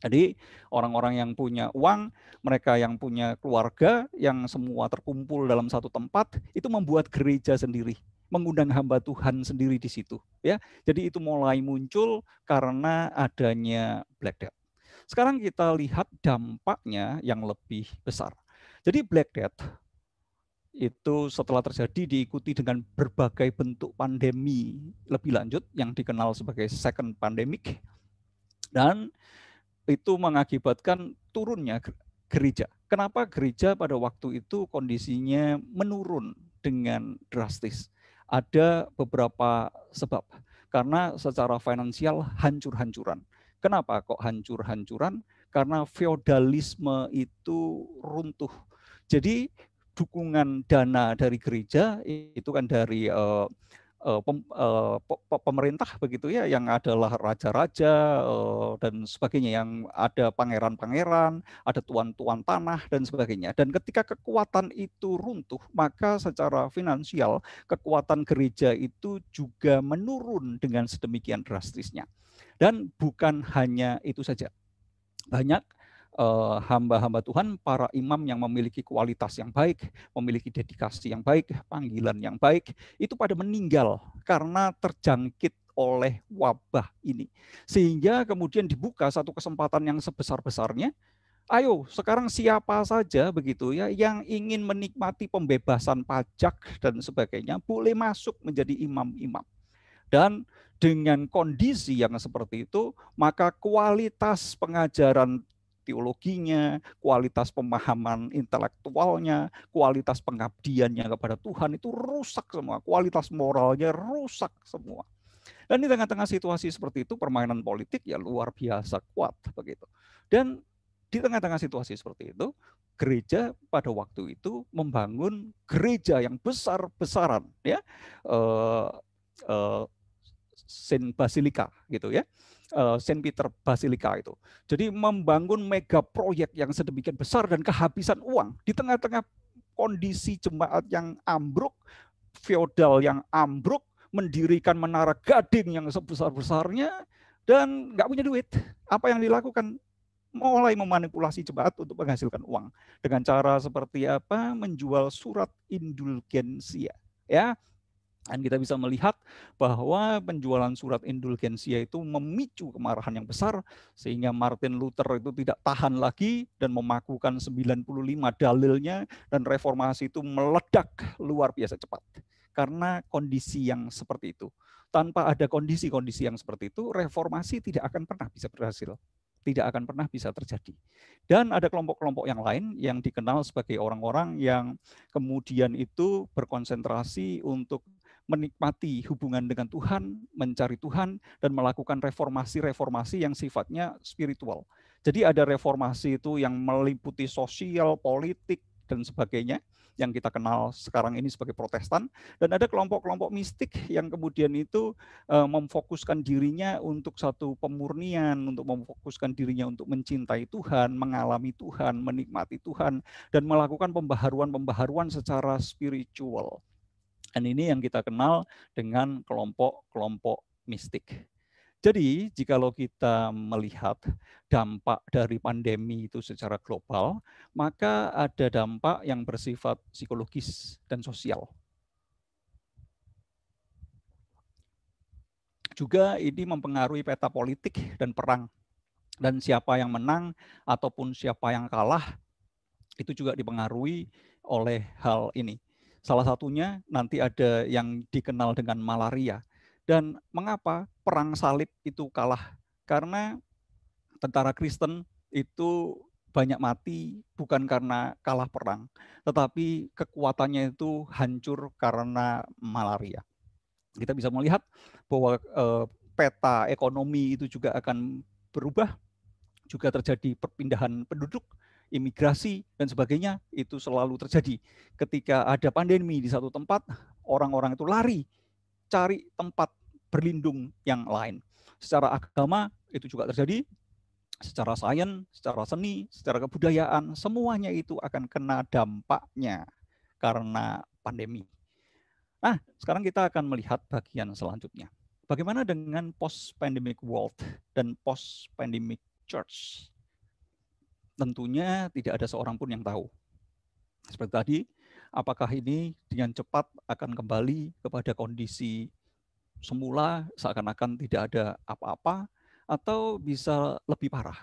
Jadi orang-orang yang punya uang, mereka yang punya keluarga, yang semua terkumpul dalam satu tempat, itu membuat gereja sendiri, mengundang hamba Tuhan sendiri di situ, ya. Jadi itu mulai muncul karena adanya Black Death. Sekarang kita lihat dampaknya yang lebih besar. Jadi Black Death itu setelah terjadi diikuti dengan berbagai bentuk pandemi lebih lanjut yang dikenal sebagai second pandemic, dan itu mengakibatkan turunnya gereja. Kenapa gereja pada waktu itu kondisinya menurun dengan drastis? Ada beberapa sebab. Karena secara finansial hancur-hancuran. Kenapa kok hancur-hancuran? Karena feodalisme itu runtuh. Jadi dukungan dana dari gereja itu kan dari pemerintah begitu ya, yang adalah raja-raja dan sebagainya, yang ada pangeran-pangeran, ada tuan-tuan tanah dan sebagainya. Dan ketika kekuatan itu runtuh, maka secara finansial kekuatan gereja itu juga menurun dengan sedemikian drastisnya. Dan bukan hanya itu saja. Banyak hamba-hamba Tuhan, para imam yang memiliki kualitas yang baik, memiliki dedikasi yang baik, panggilan yang baik, itu pada meninggal karena terjangkit oleh wabah ini. Sehingga kemudian dibuka satu kesempatan yang sebesar-besarnya. Ayo, sekarang siapa saja begitu ya yang ingin menikmati pembebasan pajak dan sebagainya boleh masuk menjadi imam-imam. Dan dengan kondisi yang seperti itu, maka kualitas pengajaran teologinya, kualitas pemahaman intelektualnya, kualitas pengabdiannya kepada Tuhan itu rusak semua, kualitas moralnya rusak semua. Dan di tengah-tengah situasi seperti itu, permainan politik ya luar biasa kuat begitu. Dan di tengah-tengah situasi seperti itu, gereja pada waktu itu membangun gereja yang besar-besaran, ya, Saint Basilica gitu ya. Saint Peter Basilica itu. Jadi membangun mega proyek yang sedemikian besar dan kehabisan uang di tengah-tengah kondisi jemaat yang ambruk, feodal yang ambruk, mendirikan menara gading yang sebesar-besarnya dan nggak punya duit. Apa yang dilakukan? mulai memanipulasi jemaat untuk menghasilkan uang dengan cara seperti apa? Menjual surat indulgensia, ya. Dan kita bisa melihat bahwa penjualan surat indulgensia itu memicu kemarahan yang besar sehingga Martin Luther itu tidak tahan lagi dan memakukan 95 dalilnya, dan reformasi itu meledak luar biasa cepat karena kondisi yang seperti itu. Tanpa ada kondisi-kondisi yang seperti itu, reformasi tidak akan pernah bisa berhasil, tidak akan pernah bisa terjadi. Dan ada kelompok-kelompok yang lain yang dikenal sebagai orang-orang yang kemudian itu berkonsentrasi untuk menikmati hubungan dengan Tuhan, mencari Tuhan, dan melakukan reformasi-reformasi yang sifatnya spiritual. Jadi ada reformasi itu yang meliputi sosial, politik, dan sebagainya, yang kita kenal sekarang ini sebagai Protestan. Dan ada kelompok-kelompok mistik yang kemudian itu memfokuskan dirinya untuk satu pemurnian, untuk memfokuskan dirinya untuk mencintai Tuhan, mengalami Tuhan, menikmati Tuhan, dan melakukan pembaharuan-pembaharuan secara spiritual. Dan ini yang kita kenal dengan kelompok-kelompok mistik. Jadi, jikalau kita melihat dampak dari pandemi itu secara global, maka ada dampak yang bersifat psikologis dan sosial. Juga ini mempengaruhi peta politik dan perang. Dan siapa yang menang ataupun siapa yang kalah, itu juga dipengaruhi oleh hal ini. Salah satunya nanti ada yang dikenal dengan malaria. Dan mengapa perang salib itu kalah? Karena tentara Kristen itu banyak mati bukan karena kalah perang, tetapi kekuatannya itu hancur karena malaria. Kita bisa melihat bahwa peta ekonomi itu juga akan berubah, juga terjadi perpindahan penduduk, imigrasi, dan sebagainya. Itu selalu terjadi. Ketika ada pandemi di satu tempat, orang-orang itu lari, cari tempat berlindung yang lain. Secara agama itu juga terjadi, secara sains, secara seni, secara kebudayaan, semuanya itu akan kena dampaknya karena pandemi. Nah, sekarang kita akan melihat bagian selanjutnya. Bagaimana dengan post-pandemic world dan post-pandemic church? Tentunya tidak ada seorang pun yang tahu. Seperti tadi, apakah ini dengan cepat akan kembali kepada kondisi semula, seakan-akan tidak ada apa-apa, atau bisa lebih parah?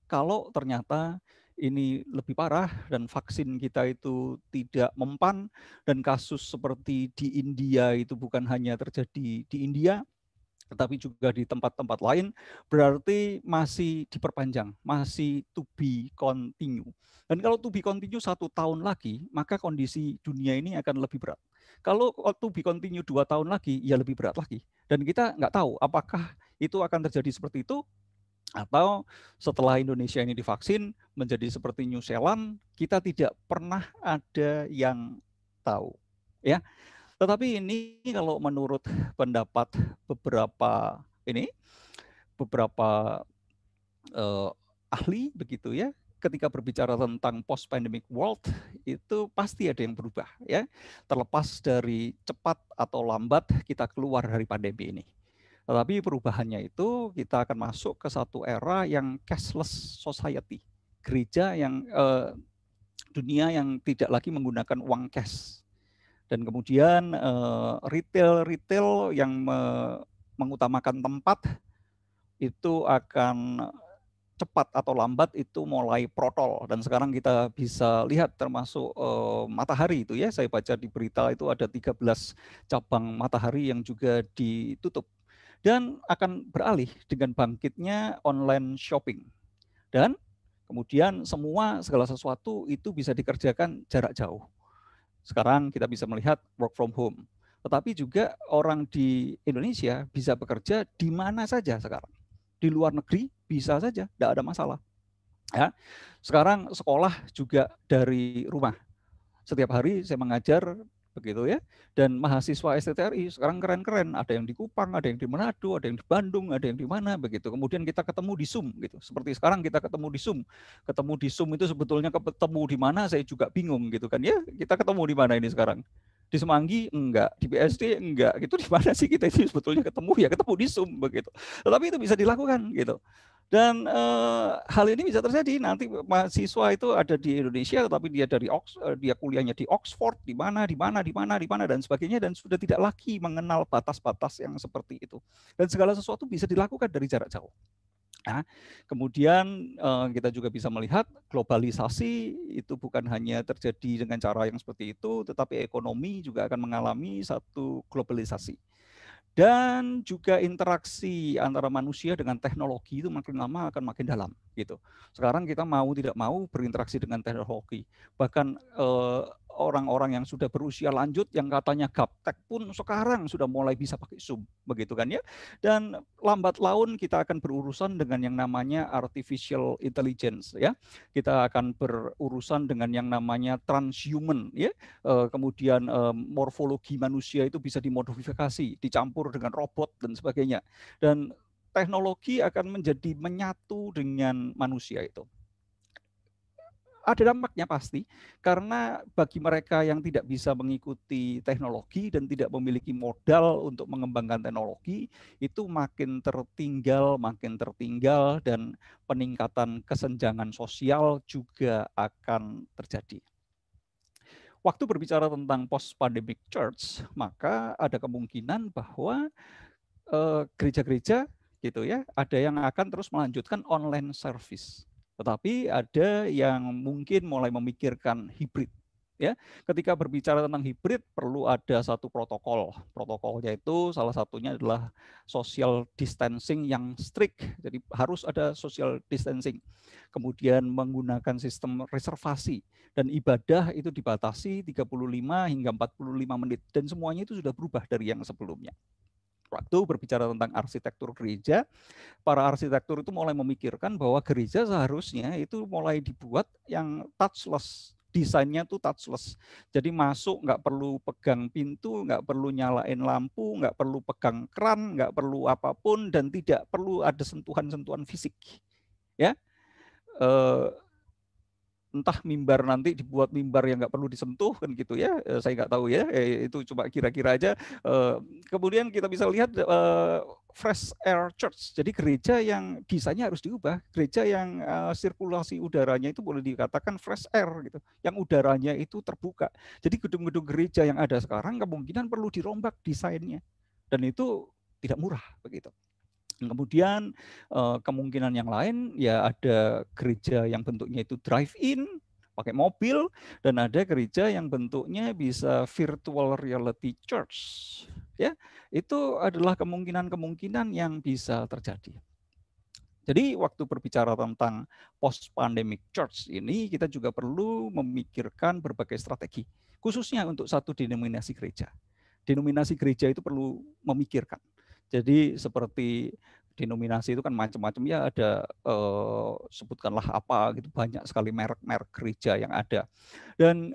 Kalau ternyata ini lebih parah dan vaksin kita itu tidak mempan, dan kasus seperti di India itu bukan hanya terjadi di India, tetapi juga di tempat-tempat lain, berarti masih diperpanjang, masih to be continue. Dan kalau to be continue 1 tahun lagi, maka kondisi dunia ini akan lebih berat. Kalau to be continue 2 tahun lagi, ya lebih berat lagi. Dan kita nggak tahu apakah itu akan terjadi seperti itu, atau setelah Indonesia ini divaksin menjadi seperti New Zealand, kita tidak pernah ada yang tahu. Ya. Tetapi ini kalau menurut pendapat beberapa ahli begitu ya, ketika berbicara tentang post pandemic world itu pasti ada yang berubah ya, terlepas dari cepat atau lambat kita keluar dari pandemi ini. Tetapi perubahannya itu kita akan masuk ke satu era yang cashless society, gereja yang dunia yang tidak lagi menggunakan uang cash. Dan kemudian retail yang mengutamakan tempat itu akan cepat atau lambat itu mulai protol. Dan sekarang kita bisa lihat termasuk Matahari itu ya, saya baca di berita itu ada 13 cabang Matahari yang juga ditutup. Dan akan beralih dengan bangkitnya online shopping. Dan kemudian segala sesuatu itu bisa dikerjakan jarak jauh. Sekarang kita bisa melihat work from home. Tetapi juga orang di Indonesia bisa bekerja di mana saja sekarang. Di luar negeri bisa saja, tidak ada masalah. Ya. Sekarang sekolah juga dari rumah. Setiap hari saya mengajar begitu ya. Dan mahasiswa STTRI sekarang keren-keren. Ada yang di Kupang, ada yang di Manado, ada yang di Bandung, ada yang di mana begitu. Kemudian kita ketemu di Zoom gitu. Seperti sekarang kita ketemu di Zoom. Ketemu di Zoom itu sebetulnya ketemu di mana saya juga bingung gitu kan ya. Kita ketemu di mana ini sekarang? Di Semanggi enggak, di BSD enggak. Gitu di mana sih kita itu sebetulnya ketemu ya, ketemu di Zoom begitu. Tetapi itu bisa dilakukan gitu. Dan hal ini bisa terjadi nanti mahasiswa itu ada di Indonesia, tetapi dia dia kuliahnya di Oxford, di mana dan sebagainya, dan sudah tidak lagi mengenal batas-batas yang seperti itu. Dan segala sesuatu bisa dilakukan dari jarak jauh. Nah, kemudian kita juga bisa melihat globalisasi itu bukan hanya terjadi dengan cara yang seperti itu, tetapi ekonomi juga akan mengalami satu globalisasi. Dan juga interaksi antara manusia dengan teknologi itu makin lama akan makin dalam gitu. Sekarang kita mau tidak mau berinteraksi dengan teknologi. Bahkan orang-orang yang sudah berusia lanjut yang katanya gaptek pun sekarang sudah mulai bisa pakai Zoom, begitu kan ya. Dan lambat laun kita akan berurusan dengan yang namanya artificial intelligence ya. Kita akan berurusan dengan yang namanya transhuman ya. Kemudian morfologi manusia itu bisa dimodifikasi, dicampur dengan robot dan sebagainya. Dan teknologi akan menjadi menyatu dengan manusia itu. Ada dampaknya pasti, karena bagi mereka yang tidak bisa mengikuti teknologi dan tidak memiliki modal untuk mengembangkan teknologi, itu makin tertinggal, dan peningkatan kesenjangan sosial juga akan terjadi. Waktu berbicara tentang post-pandemic church, maka ada kemungkinan bahwa gereja-gereja gitu ya, ada yang akan terus melanjutkan online service. Tetapi ada yang mungkin mulai memikirkan hibrid. Ya, ketika berbicara tentang hibrid perlu ada satu protokol. Protokolnya itu salah satunya adalah social distancing yang strict. Jadi harus ada social distancing. Kemudian menggunakan sistem reservasi dan ibadah itu dibatasi 35 hingga 45 menit dan semuanya itu sudah berubah dari yang sebelumnya. Waktu berbicara tentang arsitektur gereja, para arsitektur itu mulai memikirkan bahwa gereja seharusnya itu mulai dibuat yang touchless. Desainnya tuh touchless. Jadi masuk nggak perlu pegang pintu, nggak perlu nyalain lampu, nggak perlu pegang keran, nggak perlu apapun, dan tidak perlu ada sentuhan-sentuhan fisik. Ya, entah mimbar nanti dibuat mimbar yang nggak perlu disentuh kan gitu ya, saya nggak tahu ya, itu cuma kira-kira aja. Kemudian kita bisa lihat fresh air church, jadi gereja yang desainnya harus diubah, gereja yang sirkulasi udaranya itu boleh dikatakan fresh air gitu, yang udaranya itu terbuka. Jadi gedung-gedung gereja yang ada sekarang kemungkinan perlu dirombak desainnya, dan itu tidak murah begitu. Kemudian kemungkinan yang lain ya ada gereja yang bentuknya itu drive-in pakai mobil, dan ada gereja yang bentuknya bisa virtual reality church. Ya, itu adalah kemungkinan-kemungkinan yang bisa terjadi. Jadi waktu berbicara tentang post pandemic church ini kita juga perlu memikirkan berbagai strategi, khususnya untuk satu denominasi gereja. Denominasi gereja itu perlu memikirkan. Jadi seperti denominasi itu kan macam-macam ya, ada sebutkanlah apa gitu, banyak sekali merek-merek gereja yang ada. Dan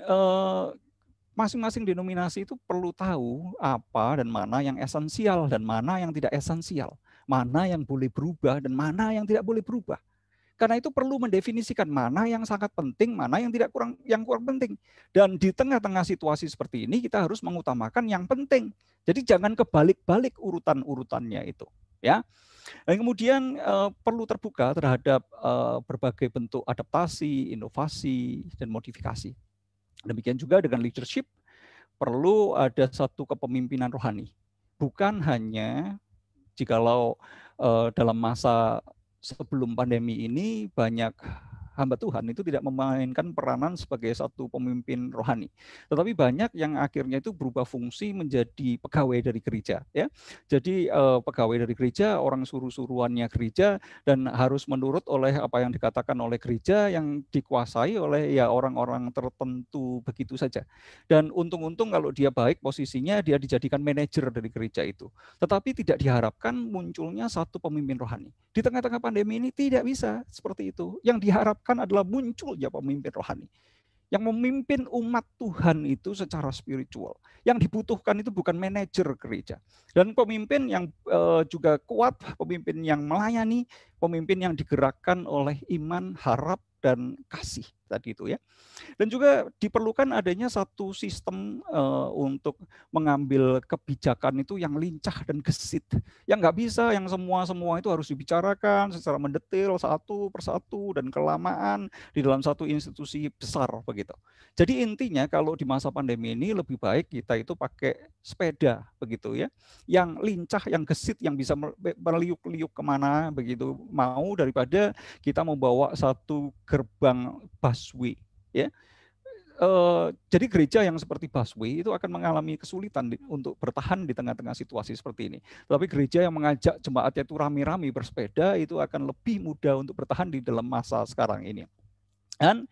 masing-masing denominasi itu perlu tahu apa dan mana yang esensial dan mana yang tidak esensial, mana yang boleh berubah dan mana yang tidak boleh berubah. Karena itu perlu mendefinisikan mana yang sangat penting, mana yang kurang penting. Dan di tengah-tengah situasi seperti ini kita harus mengutamakan yang penting. Jadi jangan kebalik-balik urutan-urutannya itu, ya. Dan kemudian perlu terbuka terhadap berbagai bentuk adaptasi, inovasi, dan modifikasi. Demikian juga dengan leadership, perlu ada satu kepemimpinan rohani. Bukan hanya jikalau dalam masa sebelum pandemi ini banyak hamba Tuhan itu tidak memainkan peranan sebagai satu pemimpin rohani, tetapi banyak yang akhirnya itu berubah fungsi menjadi pegawai dari gereja, ya. Jadi pegawai dari gereja, orang suruh-suruhannya gereja, dan harus menurut oleh apa yang dikatakan oleh gereja yang dikuasai oleh ya orang-orang tertentu begitu saja. Dan untung-untung kalau dia baik posisinya, dia dijadikan manajer dari gereja itu. Tetapi tidak diharapkan munculnya satu pemimpin rohani. Di tengah-tengah pandemi ini tidak bisa seperti itu. Yang diharapkan adalah munculnya pemimpin rohani yang memimpin umat Tuhan itu secara spiritual. Yang dibutuhkan itu bukan manajer gereja. Dan pemimpin yang juga kuat, pemimpin yang melayani, pemimpin yang digerakkan oleh iman, harap, dan kasih. tadi itu ya. Dan juga diperlukan adanya satu sistem untuk mengambil kebijakan itu yang lincah dan gesit. Yang nggak bisa, yang semua itu harus dibicarakan secara mendetail satu persatu dan kelamaan di dalam satu institusi besar begitu. Jadi intinya kalau di masa pandemi ini lebih baik kita itu pakai sepeda begitu ya, yang lincah, yang gesit, yang bisa meliuk-liuk kemana begitu mau, daripada kita membawa satu gerbang busway. Ya, jadi gereja yang seperti busway itu akan mengalami kesulitan untuk bertahan di tengah-tengah situasi seperti ini. Tapi gereja yang mengajak jemaatnya itu rame-rame bersepeda itu akan lebih mudah untuk bertahan di dalam masa sekarang ini. Dan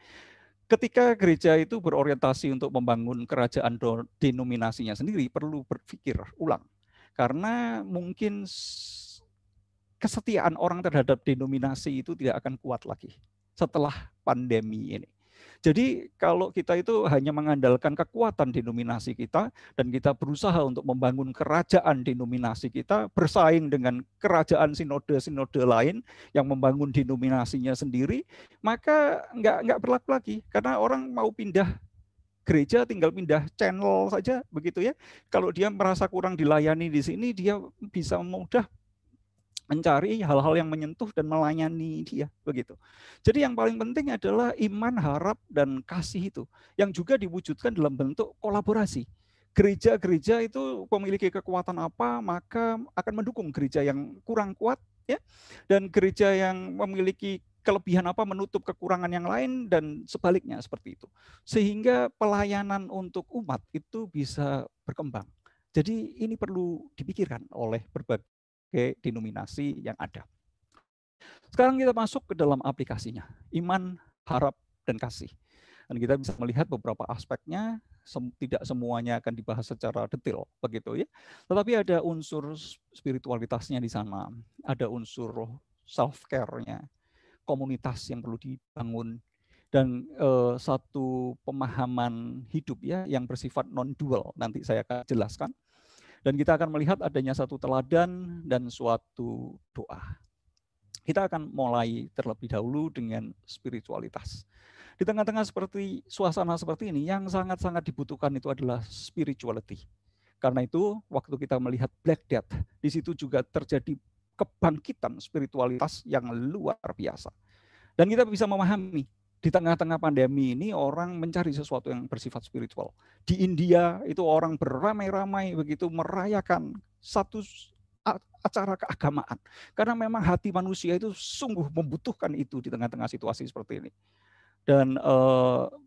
ketika gereja itu berorientasi untuk membangun kerajaan denominasinya sendiri, perlu berpikir ulang. Karena mungkin kesetiaan orang terhadap denominasi itu tidak akan kuat lagi setelah pandemi ini. Jadi kalau kita itu hanya mengandalkan kekuatan denominasi kita dan kita berusaha untuk membangun kerajaan denominasi kita bersaing dengan kerajaan sinode-sinode lain yang membangun denominasinya sendiri, maka nggak berlaku lagi karena orang mau pindah gereja tinggal pindah channel saja begitu ya. Kalau dia merasa kurang dilayani di sini, dia bisa mudah mencari hal-hal yang menyentuh dan melayani dia begitu. Jadi yang paling penting adalah iman, harap, dan kasih itu yang juga diwujudkan dalam bentuk kolaborasi. Gereja-gereja itu memiliki kekuatan apa, maka akan mendukung gereja yang kurang kuat ya. Dan gereja yang memiliki kelebihan apa menutup kekurangan yang lain dan sebaliknya seperti itu. Sehingga pelayanan untuk umat itu bisa berkembang. Jadi ini perlu dipikirkan oleh berbagai denominasi yang ada. Sekarang kita masuk ke dalam aplikasinya, iman, harap, dan kasih. Dan kita bisa melihat beberapa aspeknya, tidak semuanya akan dibahas secara detail, begitu ya. Tetapi ada unsur spiritualitasnya di sana, ada unsur self-care-nya, komunitas yang perlu dibangun, dan satu pemahaman hidup ya yang bersifat non-dual. Nanti saya akan jelaskan. Dan kita akan melihat adanya satu teladan dan suatu doa. Kita akan mulai terlebih dahulu dengan spiritualitas. Di tengah-tengah seperti suasana seperti ini, yang sangat-sangat dibutuhkan itu adalah spirituality. Karena itu, waktu kita melihat Black Death, di situ juga terjadi kebangkitan spiritualitas yang luar biasa. Dan kita bisa memahami, di tengah-tengah pandemi ini orang mencari sesuatu yang bersifat spiritual. Di India itu orang beramai-ramai begitu merayakan satu acara keagamaan. Karena memang hati manusia itu sungguh membutuhkan itu di tengah-tengah situasi seperti ini. Dan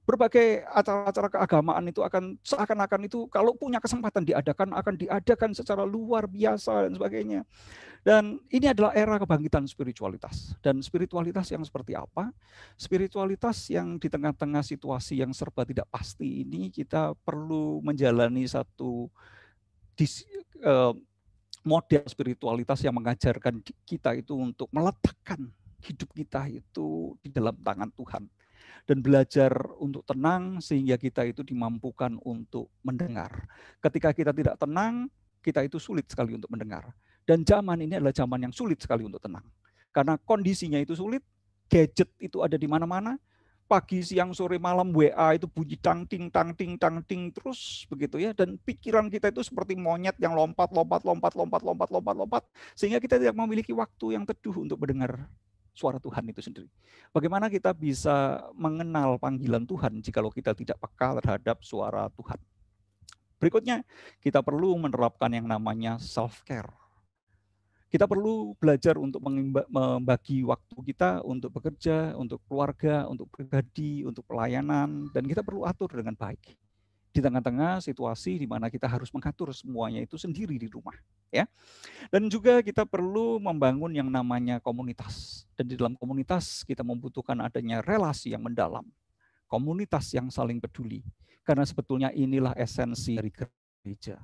berbagai acara-acara keagamaan itu akan seakan-akan itu kalau punya kesempatan akan diadakan secara luar biasa dan sebagainya. Dan ini adalah era kebangkitan spiritualitas. Dan spiritualitas yang seperti apa? Spiritualitas yang di tengah-tengah situasi yang serba tidak pasti ini kita perlu menjalani satu model spiritualitas yang mengajarkan kita itu untuk meletakkan hidup kita itu di dalam tangan Tuhan. Dan belajar untuk tenang sehingga kita itu dimampukan untuk mendengar. Ketika kita tidak tenang, kita itu sulit sekali untuk mendengar. Dan zaman ini adalah zaman yang sulit sekali untuk tenang. Karena kondisinya itu sulit, gadget itu ada di mana-mana, pagi, siang, sore, malam, WA itu bunyi tang-ting, tang-ting, tang-ting terus begitu ya. Dan pikiran kita itu seperti monyet yang lompat, sehingga kita tidak memiliki waktu yang teduh untuk mendengar suara Tuhan itu sendiri. Bagaimana kita bisa mengenal panggilan Tuhan jikalau kita tidak peka terhadap suara Tuhan? Berikutnya, kita perlu menerapkan yang namanya self-care. Kita perlu belajar untuk membagi waktu kita untuk bekerja, untuk keluarga, untuk pribadi, untuk pelayanan, dan kita perlu atur dengan baik. Di tengah-tengah situasi di mana kita harus mengatur semuanya itu sendiri di rumah, ya. Dan juga kita perlu membangun yang namanya komunitas. Dan di dalam komunitas kita membutuhkan adanya relasi yang mendalam, komunitas yang saling peduli. Karena sebetulnya inilah esensi dari gereja.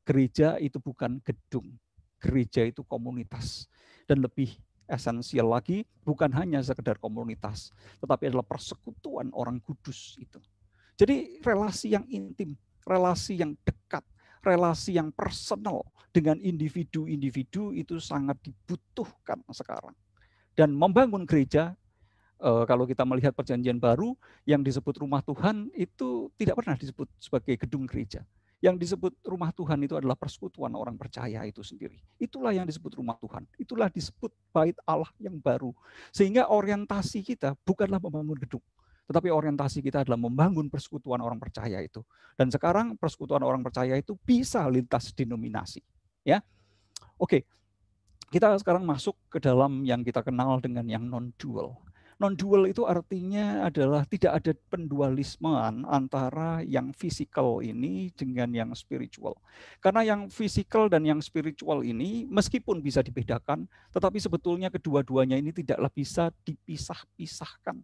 Gereja itu bukan gedung, gereja itu komunitas. Dan lebih esensial lagi, bukan hanya sekedar komunitas, tetapi adalah persekutuan orang kudus itu. Jadi relasi yang intim, relasi yang dekat, relasi yang personal dengan individu-individu itu sangat dibutuhkan sekarang. Dan membangun gereja Kalau kita melihat perjanjian baru, yang disebut rumah Tuhan itu tidak pernah disebut sebagai gedung gereja. Yang disebut rumah Tuhan itu adalah persekutuan orang percaya itu sendiri. Itulah yang disebut rumah Tuhan. Itulah disebut bait Allah yang baru. Sehingga orientasi kita bukanlah membangun gedung, tetapi orientasi kita adalah membangun persekutuan orang percaya itu. Dan sekarang persekutuan orang percaya itu bisa lintas denominasi. Ya, oke. Kita sekarang masuk ke dalam yang kita kenal dengan yang non-dual. Non-dual itu artinya adalah tidak ada pendualismean antara yang fisikal ini dengan yang spiritual. Karena yang fisikal dan yang spiritual ini meskipun bisa dibedakan, tetapi sebetulnya kedua-duanya ini tidaklah bisa dipisah-pisahkan.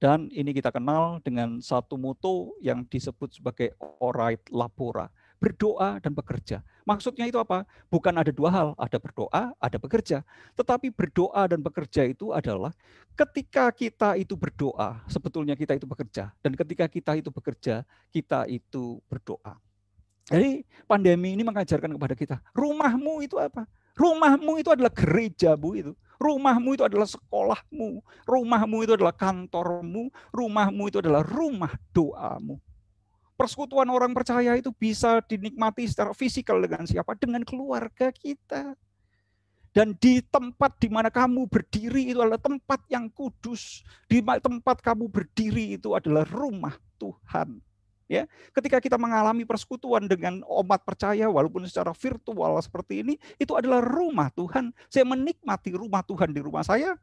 Dan ini kita kenal dengan satu moto yang disebut sebagai orate labora. Berdoa dan bekerja. Maksudnya itu apa? Bukan ada dua hal, ada berdoa, ada bekerja. Tetapi berdoa dan bekerja itu adalah ketika kita itu berdoa, sebetulnya kita itu bekerja. Dan ketika kita itu bekerja, kita itu berdoa. Jadi pandemi ini mengajarkan kepada kita, rumahmu itu apa? Rumahmu itu adalah gerejamu itu. Rumahmu itu adalah sekolahmu. Rumahmu itu adalah kantormu. Rumahmu itu adalah rumah doamu. Persekutuan orang percaya itu bisa dinikmati secara fisikal dengan siapa? Dengan keluarga kita. Dan di tempat di mana kamu berdiri itu adalah tempat yang kudus. Di tempat kamu berdiri itu adalah rumah Tuhan. Ya, ketika kita mengalami persekutuan dengan umat percaya walaupun secara virtual seperti ini, itu adalah rumah Tuhan. Saya menikmati rumah Tuhan di rumah saya.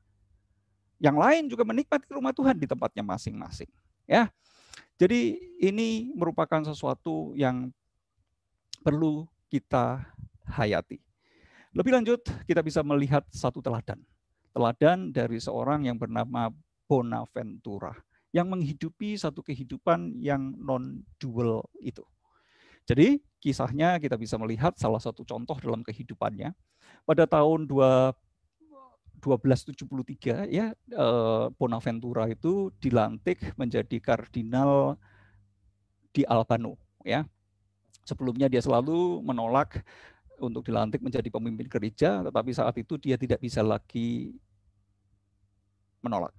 Yang lain juga menikmati rumah Tuhan di tempatnya masing-masing. Ya. Jadi ini merupakan sesuatu yang perlu kita hayati. Lebih lanjut, kita bisa melihat satu teladan. Teladan dari seorang yang bernama Bonaventura, yang menghidupi satu kehidupan yang non-dual itu. Jadi kisahnya kita bisa melihat salah satu contoh dalam kehidupannya. Pada tahun 1273 ya, Bonaventura itu dilantik menjadi kardinal di Albano ya. Sebelumnya dia selalu menolak untuk dilantik menjadi pemimpin gereja, tetapi saat itu dia tidak bisa lagi menolak.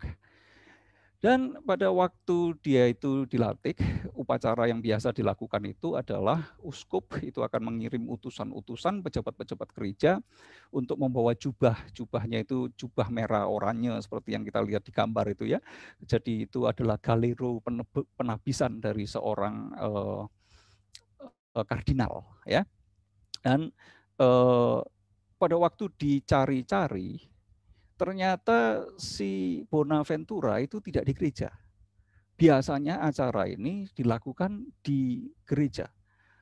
Dan pada waktu dia itu dilantik, upacara yang biasa dilakukan itu adalah uskup itu akan mengirim utusan-utusan pejabat-pejabat gereja untuk membawa jubah. Jubahnya itu jubah merah oranye seperti yang kita lihat di gambar itu ya. Jadi itu adalah galero penabisan dari seorang kardinal ya. Dan pada waktu dicari-cari, ternyata si Bonaventura itu tidak di gereja. Biasanya acara ini dilakukan di gereja.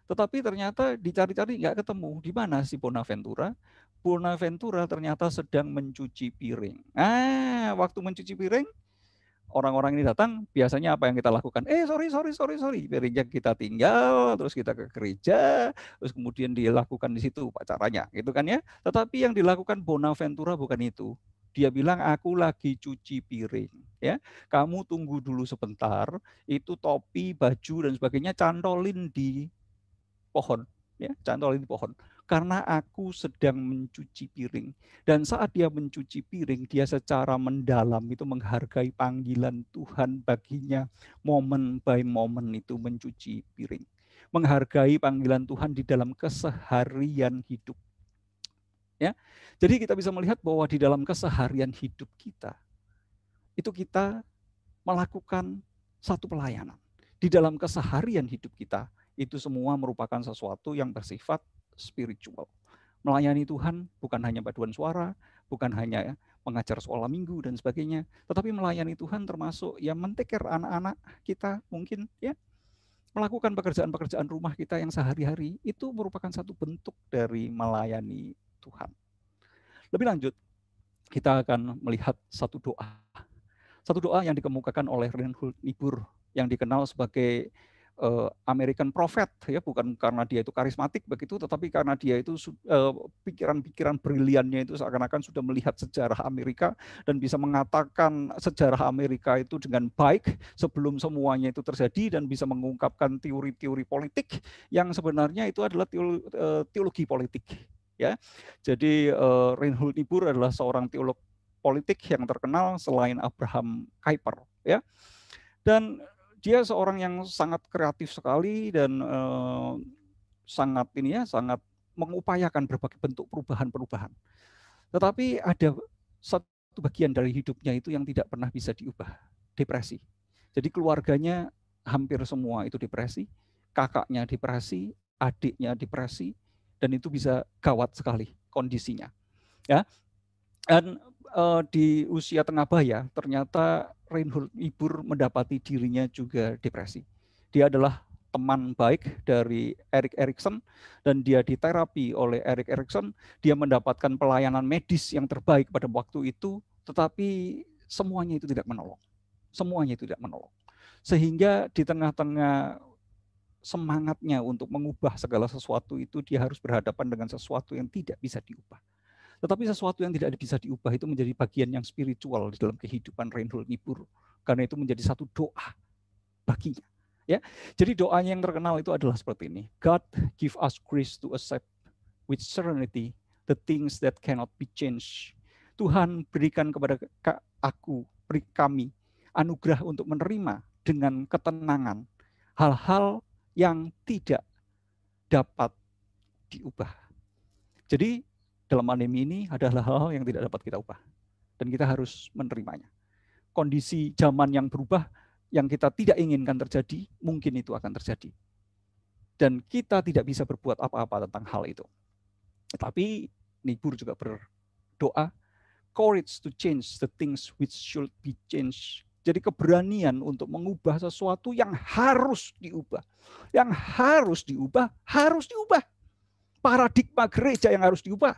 Tetapi ternyata dicari-cari nggak ketemu. Di mana si Bonaventura? Bonaventura ternyata sedang mencuci piring. Waktu mencuci piring, orang-orang ini datang, biasanya apa yang kita lakukan? Sorry. Piringnya kita tinggal, terus kita ke gereja, terus kemudian dilakukan di situ upacaranya, gitu kan ya. Tetapi yang dilakukan Bonaventura bukan itu. Dia bilang, aku lagi cuci piring. Ya, kamu tunggu dulu sebentar, itu topi, baju, dan sebagainya cantolin di pohon. Ya, cantolin di pohon. Karena aku sedang mencuci piring. Dan saat dia mencuci piring, dia secara mendalam itu menghargai panggilan Tuhan baginya. Momen by momen itu mencuci piring. Menghargai panggilan Tuhan di dalam keseharian hidup. Ya, jadi kita bisa melihat bahwa di dalam keseharian hidup kita, itu kita melakukan satu pelayanan. Di dalam keseharian hidup kita, itu semua merupakan sesuatu yang bersifat spiritual. Melayani Tuhan bukan hanya paduan suara, bukan hanya mengajar sekolah minggu dan sebagainya, tetapi melayani Tuhan termasuk yang men-take-care anak-anak kita mungkin ya, melakukan pekerjaan-pekerjaan rumah kita yang sehari-hari, itu merupakan satu bentuk dari melayani Tuhan. Lebih lanjut, kita akan melihat satu doa. Satu doa yang dikemukakan oleh Reinhold Niebuhr yang dikenal sebagai American Prophet ya, bukan karena dia itu karismatik begitu, tetapi karena dia itu pikiran-pikiran briliannya itu seakan-akan sudah melihat sejarah Amerika dan bisa mengatakan sejarah Amerika itu dengan baik sebelum semuanya itu terjadi dan bisa mengungkapkan teori-teori politik yang sebenarnya itu adalah teologi politik ya. Jadi Reinhold Niebuhr adalah seorang teolog politik yang terkenal selain Abraham Kuyper, ya. Dan dia seorang yang sangat kreatif sekali dan sangat mengupayakan berbagai bentuk perubahan-perubahan. Tetapi ada satu bagian dari hidupnya itu yang tidak pernah bisa diubah, depresi. Jadi keluarganya hampir semua itu depresi, kakaknya depresi, adiknya depresi, dan itu bisa gawat sekali kondisinya. Ya, dan di usia tengah baya ternyata Reinhold Niebuhr mendapati dirinya juga depresi. Dia adalah teman baik dari Erik Erikson dan dia diterapi oleh Erik Erikson. Dia mendapatkan pelayanan medis yang terbaik pada waktu itu, tetapi semuanya itu tidak menolong. Semuanya itu tidak menolong. Sehingga di tengah-tengah semangatnya untuk mengubah segala sesuatu itu, dia harus berhadapan dengan sesuatu yang tidak bisa diubah. Tetapi sesuatu yang tidak bisa diubah itu menjadi bagian yang spiritual di dalam kehidupan Reinhold Niebuhr. Karena itu menjadi satu doa baginya. Ya, jadi doanya yang terkenal itu adalah seperti ini. God give us grace to accept with serenity the things that cannot be changed. Tuhan berikan kepada kami anugerah untuk menerima dengan ketenangan hal-hal yang tidak dapat diubah. Jadi dalam pandemi ini adalah hal-hal yang tidak dapat kita ubah. Dan kita harus menerimanya. Kondisi zaman yang berubah, yang kita tidak inginkan terjadi, mungkin itu akan terjadi. Dan kita tidak bisa berbuat apa-apa tentang hal itu. Tetapi Niebuhr juga berdoa, courage to change the things which should be changed. Jadi keberanian untuk mengubah sesuatu yang harus diubah. Yang harus diubah, harus diubah. Paradigma gereja yang harus diubah.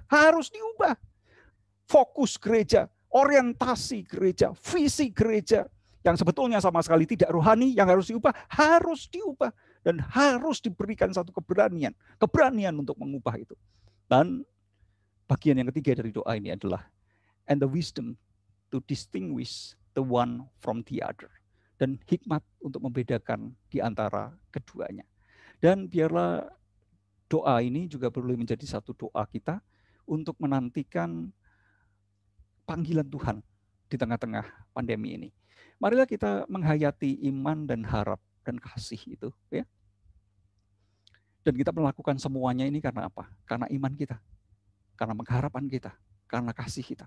Fokus gereja, orientasi gereja, visi gereja yang sebetulnya sama sekali tidak rohani, yang harus diubah dan harus diberikan satu keberanian untuk mengubah itu. Dan bagian yang ketiga dari doa ini adalah and the wisdom to distinguish the one from the other, dan hikmat untuk membedakan di antara keduanya. Dan biarlah doa ini juga perlu menjadi satu doa kita untuk menantikan panggilan Tuhan di tengah-tengah pandemi ini. Marilah kita menghayati iman dan harap dan kasih itu, ya. Dan kita melakukan semuanya ini karena apa? Karena iman kita, karena pengharapan kita, karena kasih kita.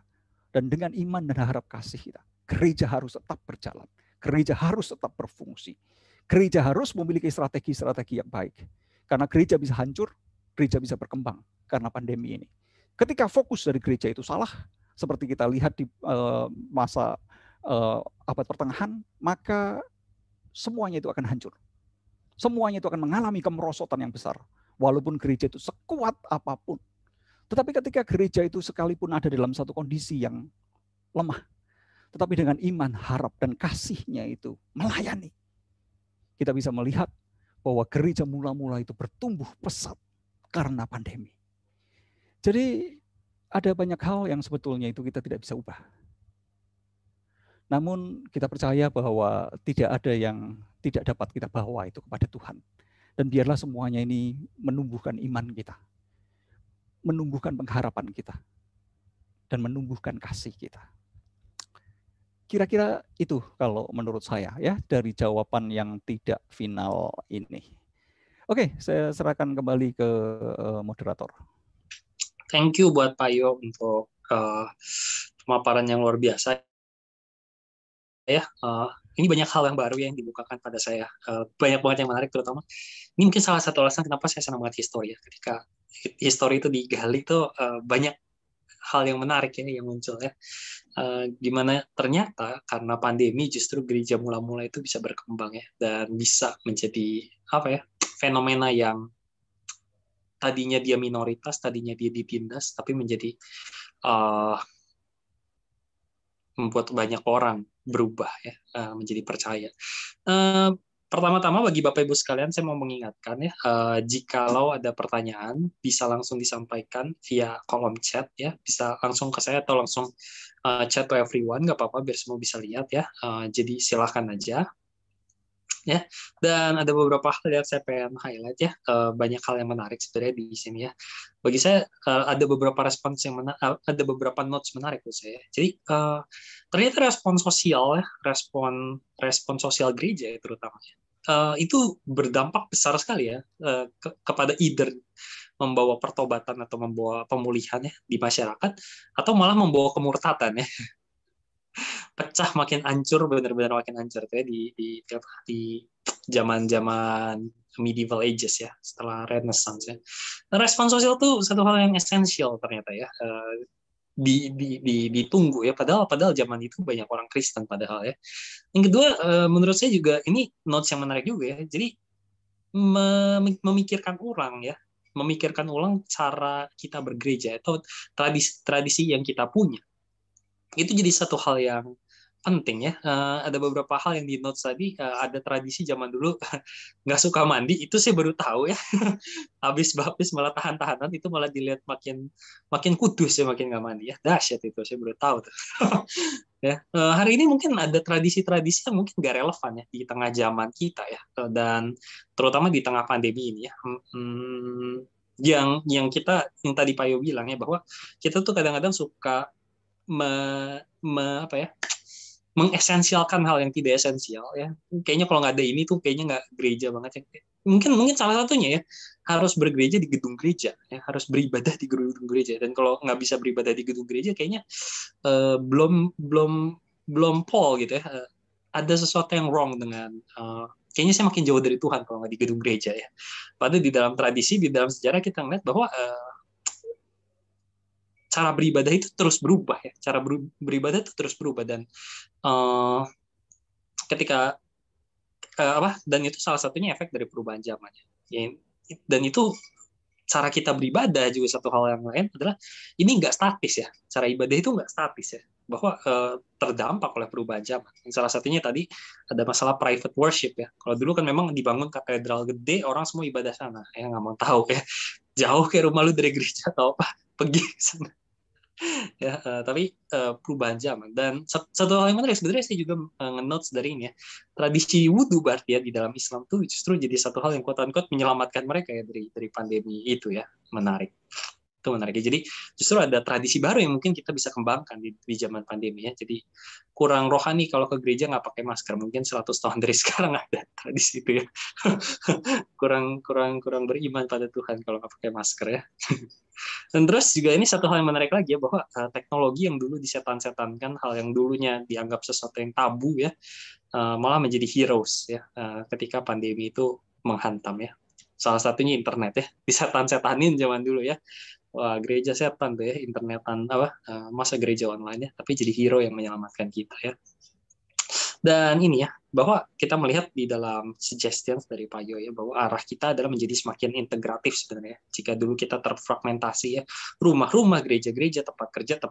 Dan dengan iman dan harap kasih kita, gereja harus tetap berjalan, gereja harus tetap berfungsi, gereja harus memiliki strategi-strategi yang baik. Karena gereja bisa hancur, gereja bisa berkembang karena pandemi ini. Ketika fokus dari gereja itu salah, seperti kita lihat di masa abad pertengahan, maka semuanya itu akan hancur. Semuanya itu akan mengalami kemerosotan yang besar. Walaupun gereja itu sekuat apapun. Tetapi ketika gereja itu sekalipun ada dalam satu kondisi yang lemah, tetapi dengan iman, harap, dan kasihnya itu melayani, kita bisa melihat bahwa gereja mula-mula itu bertumbuh pesat karena pandemi. Jadi ada banyak hal yang sebetulnya itu kita tidak bisa ubah. Namun kita percaya bahwa tidak ada yang tidak dapat kita bawa itu kepada Tuhan. Dan biarlah semuanya ini menumbuhkan iman kita, menumbuhkan pengharapan kita, dan menumbuhkan kasih kita. Kira-kira itu kalau menurut saya ya dari jawaban yang tidak final ini. Oke, saya serahkan kembali ke moderator. Thank you buat Pak Yo untuk pemaparan yang luar biasa. Ya, ini banyak hal yang baru yang dibukakan pada saya. Banyak banget yang menarik, terutama ini mungkin salah satu alasan kenapa saya senang banget histori ya. Ketika histori itu digali itu banyak hal yang menarik ya yang muncul ya. Gimana ternyata karena pandemi justru gereja mula-mula itu bisa berkembang ya dan bisa menjadi apa ya fenomena yang tadinya dia minoritas, tadinya dia ditindas, tapi menjadi membuat banyak orang berubah ya, menjadi percaya. Pertama-tama bagi Bapak Ibu sekalian saya mau mengingatkan ya, jikalau ada pertanyaan bisa langsung disampaikan via kolom chat ya, bisa langsung ke saya atau langsung chat to everyone, nggak apa-apa biar semua bisa lihat ya. Jadi silahkan aja. ya. Dan ada beberapa hal yang saya pengen highlight ya, banyak hal yang menarik sebenarnya di sini ya. Bagi saya ada beberapa respons yang ada beberapa notes menarik buat saya. Jadi ternyata respon sosial ya, respon sosial gereja ya terutama itu berdampak besar sekali ya kepada either membawa pertobatan atau membawa pemulihan ya di masyarakat, atau malah membawa kemurtatan ya. Pecah makin hancur, benar-benar makin hancur ya di zaman-zaman medieval ages ya, setelah Renaissance ya. Respon sosial itu satu hal yang esensial ternyata ya, ditunggu ya, padahal zaman itu banyak orang Kristen padahal ya. Yang kedua, menurut saya juga ini notes yang menarik juga ya. Jadi memikirkan ulang cara kita bergereja atau tradisi yang kita punya. Itu jadi satu hal yang penting ya. Ada beberapa hal yang di notes tadi, ada tradisi zaman dulu nggak suka mandi, itu saya baru tahu ya. Habis baptis malah tahan-tahanan, itu malah dilihat makin kudus ya, makin nggak mandi ya. Dahsyat itu, saya baru tahu tuh. Ya, hari ini mungkin ada tradisi-tradisi yang mungkin nggak relevan ya di tengah zaman kita ya, dan terutama di tengah pandemi ini ya. Yang tadi Pak Yo bilang ya, bahwa kita tuh kadang-kadang suka mengesensialkan hal yang tidak esensial ya. Kayaknya kalau nggak ada ini tuh kayaknya nggak gereja banget ya. Mungkin salah satunya ya, harus bergereja di gedung gereja ya, harus beribadah di gedung gereja. Dan kalau nggak bisa beribadah di gedung gereja, kayaknya belum Paul gitu ya. Ada sesuatu yang wrong dengan kayaknya saya makin jauh dari Tuhan kalau nggak di gedung gereja ya. Padahal di dalam tradisi, di dalam sejarah kita ngeliat bahwa cara beribadah itu terus berubah ya, cara beribadah itu terus berubah, dan ketika dan itu salah satunya efek dari perubahan zaman ya. Dan itu cara kita beribadah juga satu hal yang lain adalah ini nggak statis ya, cara ibadah itu nggak statis ya, bahwa terdampak oleh perubahan zaman. Salah satunya tadi ada masalah private worship ya. Kalau dulu kan memang dibangun katedral gede, orang semua ibadah sana ya, nggak mau tahu ya, jauh kayak rumah lu dari gereja atau apa, pergi ke sana ya. Tapi perubahan zaman. Dan satu hal yang menarik sebenarnya, saya juga nge-notes dari ini ya, tradisi wudhu berarti ya di dalam Islam tuh justru jadi satu hal yang quote-unquote menyelamatkan mereka ya dari pandemi itu ya. Menarik. Itu menarik ya. Jadi justru ada tradisi baru yang mungkin kita bisa kembangkan di zaman pandemi ya. Jadi kurang rohani kalau ke gereja nggak pakai masker. Mungkin 100 tahun dari sekarang ada tradisi itu ya. kurang beriman pada Tuhan kalau nggak pakai masker ya. Dan terus juga ini satu hal yang menarik lagi ya, bahwa teknologi yang dulu disetan-setankan, hal yang dulunya dianggap sesuatu yang tabu ya, malah menjadi heroes ya ketika pandemi itu menghantam ya. Salah satunya internet ya, disetan-setanin zaman dulu ya. Wah, gereja setan tuh ya, internetan masa gereja online ya, tapi jadi hero yang menyelamatkan kita ya. Dan ini ya, bahwa kita melihat di dalam suggestions dari Pak Yo ya, bahwa arah kita adalah menjadi semakin integratif sebenarnya. Jika dulu kita terfragmentasi ya, rumah-rumah, gereja-gereja, tempat kerja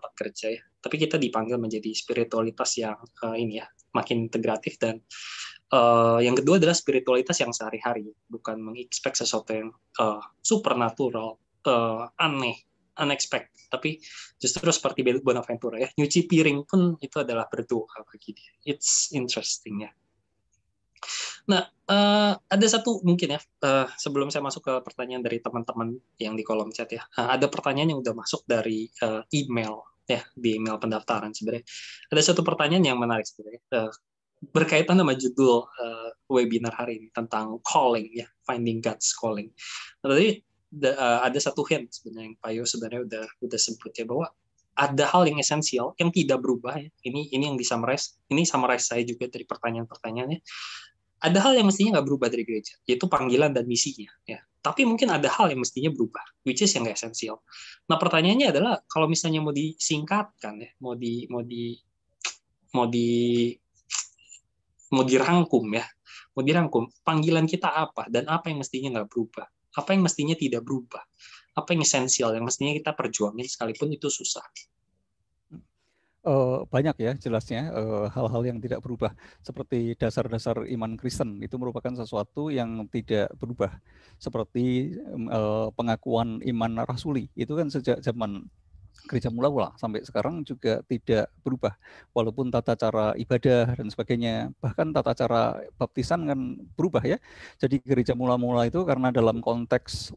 ya. Tapi kita dipanggil menjadi spiritualitas yang ini ya, makin integratif. Dan yang kedua adalah spiritualitas yang sehari-hari, bukan mengexpect sesuatu yang supernatural, aneh, unexpected, tapi justru seperti Bonaventura ya, nyuci piring pun itu adalah berdoa bagi dia. It's interesting ya. Nah, ada satu mungkin ya, sebelum saya masuk ke pertanyaan dari teman-teman yang di kolom chat ya, ada pertanyaan yang udah masuk dari email ya, di email pendaftaran sebenarnya. Ada satu pertanyaan yang menarik sebenarnya, berkaitan sama judul webinar hari ini tentang calling ya, finding God's calling. Nah, tadi ada satu hint sebenarnya yang Pak Yo sebenarnya udah sebut ya, bahwa ada hal yang esensial yang tidak berubah ya. Ini yang disummarize. Ini summarize saya juga dari pertanyaan-pertanyaannya. Ada hal yang mestinya nggak berubah dari gereja, yaitu panggilan dan misinya ya. Tapi mungkin ada hal yang mestinya berubah, which is yang nggak esensial. Nah, pertanyaannya adalah kalau misalnya mau disingkatkan ya, mau dirangkum, panggilan kita apa dan apa yang mestinya nggak berubah, apa yang mestinya tidak berubah, apa yang esensial yang mestinya kita perjuangin sekalipun itu susah. Banyak ya jelasnya hal-hal yang tidak berubah, seperti dasar-dasar iman Kristen itu merupakan sesuatu yang tidak berubah, seperti pengakuan iman rasuli itu kan sejak zaman gereja mula-mula sampai sekarang juga tidak berubah, walaupun tata cara ibadah dan sebagainya, bahkan tata cara baptisan kan berubah ya. Jadi gereja mula-mula itu karena dalam konteks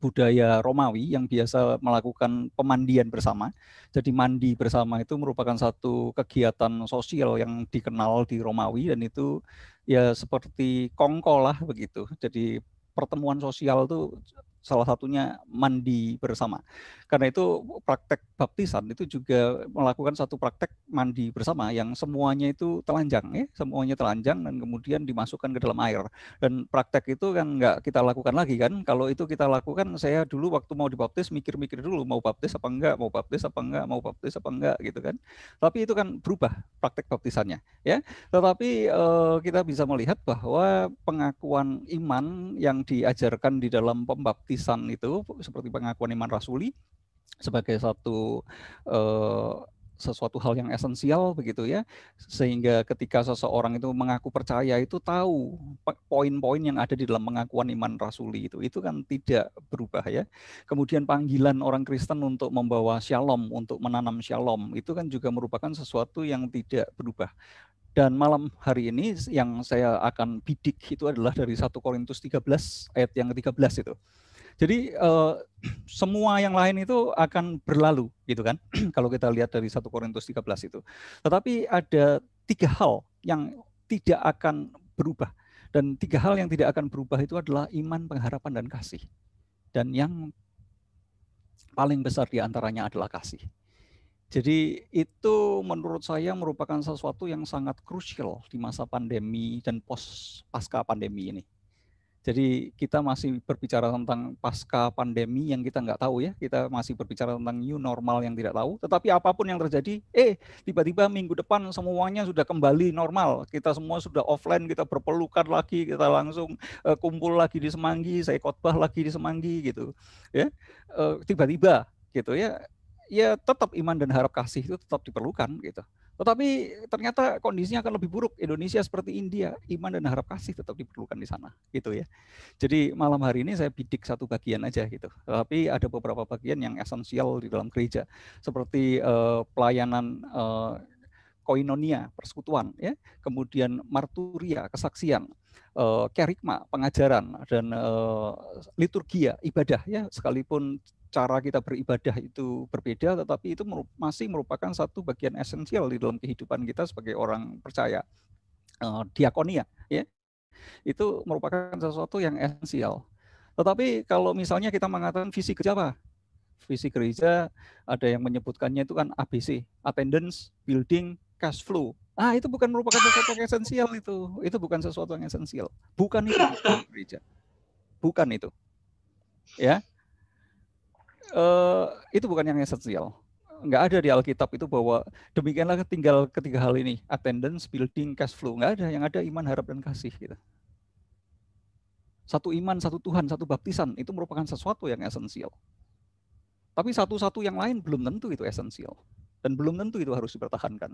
budaya Romawi yang biasa melakukan pemandian bersama, jadi mandi bersama itu merupakan satu kegiatan sosial yang dikenal di Romawi, dan itu ya seperti kongko lah begitu. Jadi pertemuan sosial itu salah satunya mandi bersama. Karena itu praktek baptisan itu juga melakukan satu praktek mandi bersama yang semuanya itu telanjang ya, semuanya telanjang dan kemudian dimasukkan ke dalam air. Dan praktek itu kan nggak kita lakukan lagi kan. Kalau itu kita lakukan, saya dulu waktu mau dibaptis mikir-mikir dulu mau baptis apa enggak, mau baptis apa enggak, mau baptis apa enggak gitu kan. Tapi itu kan berubah praktek baptisannya ya. Tetapi kita bisa melihat bahwa pengakuan iman yang diajarkan di dalam pembaptisan itu seperti pengakuan iman rasuli sebagai sesuatu hal yang esensial begitu ya, sehingga ketika seseorang itu mengaku percaya itu tahu poin-poin yang ada di dalam pengakuan iman rasuli itu kan tidak berubah ya. Kemudian panggilan orang Kristen untuk membawa shalom, untuk menanam shalom, itu kan juga merupakan sesuatu yang tidak berubah. Dan malam hari ini yang saya akan bidik itu adalah dari 1 Korintus 13 ayat yang ke-13 itu. Jadi semua yang lain itu akan berlalu gitu kan, kalau kita lihat dari 1 Korintus 13 itu. Tetapi ada 3 hal yang tidak akan berubah. Dan 3 hal yang tidak akan berubah itu adalah iman, pengharapan, dan kasih. Dan yang paling besar di antaranya adalah kasih. Jadi itu menurut saya merupakan sesuatu yang sangat krusial di masa pandemi dan pasca pandemi ini. Jadi kita masih berbicara tentang pasca pandemi yang kita nggak tahu ya, kita masih berbicara tentang new normal yang tidak tahu, tetapi apapun yang terjadi, tiba-tiba minggu depan semuanya sudah kembali normal, kita semua sudah offline, kita berpelukan lagi, kita langsung kumpul lagi di Semanggi, saya khotbah lagi di Semanggi gitu, ya, tiba-tiba gitu ya, ya tetap iman dan harap kasih itu tetap diperlukan gitu. Tetapi ternyata kondisinya akan lebih buruk. Indonesia seperti India, iman dan harap kasih tetap diperlukan di sana, gitu ya. Jadi malam hari ini saya bidik satu bagian aja gitu. Tapi ada beberapa bagian yang esensial di dalam gereja, seperti pelayanan koinonia, persekutuan, ya, kemudian marturia, kesaksian, kerigma, pengajaran, dan liturgia, ibadah, ya, sekalipun cara kita beribadah itu berbeda, tetapi itu masih merupakan satu bagian esensial di dalam kehidupan kita sebagai orang percaya. Diakonia, ya, itu merupakan sesuatu yang esensial. Tetapi kalau misalnya kita mengatakan visi gereja apa? Visi gereja ada yang menyebutkannya itu kan ABC, attendance, building, cash flow. Itu bukan merupakan sesuatu yang esensial itu. Itu bukan sesuatu yang esensial. Bukan itu gereja. Bukan itu. Ya. Itu bukan yang esensial. Nggak ada di Alkitab itu bahwa demikianlah tinggal ketiga hal ini, attendance, building, cash flow. Nggak ada. Yang ada iman, harap, dan kasih. Gitu. Satu iman, satu Tuhan, satu baptisan, itu merupakan sesuatu yang esensial. Tapi satu-satu yang lain belum tentu itu esensial. Dan belum tentu itu harus dipertahankan.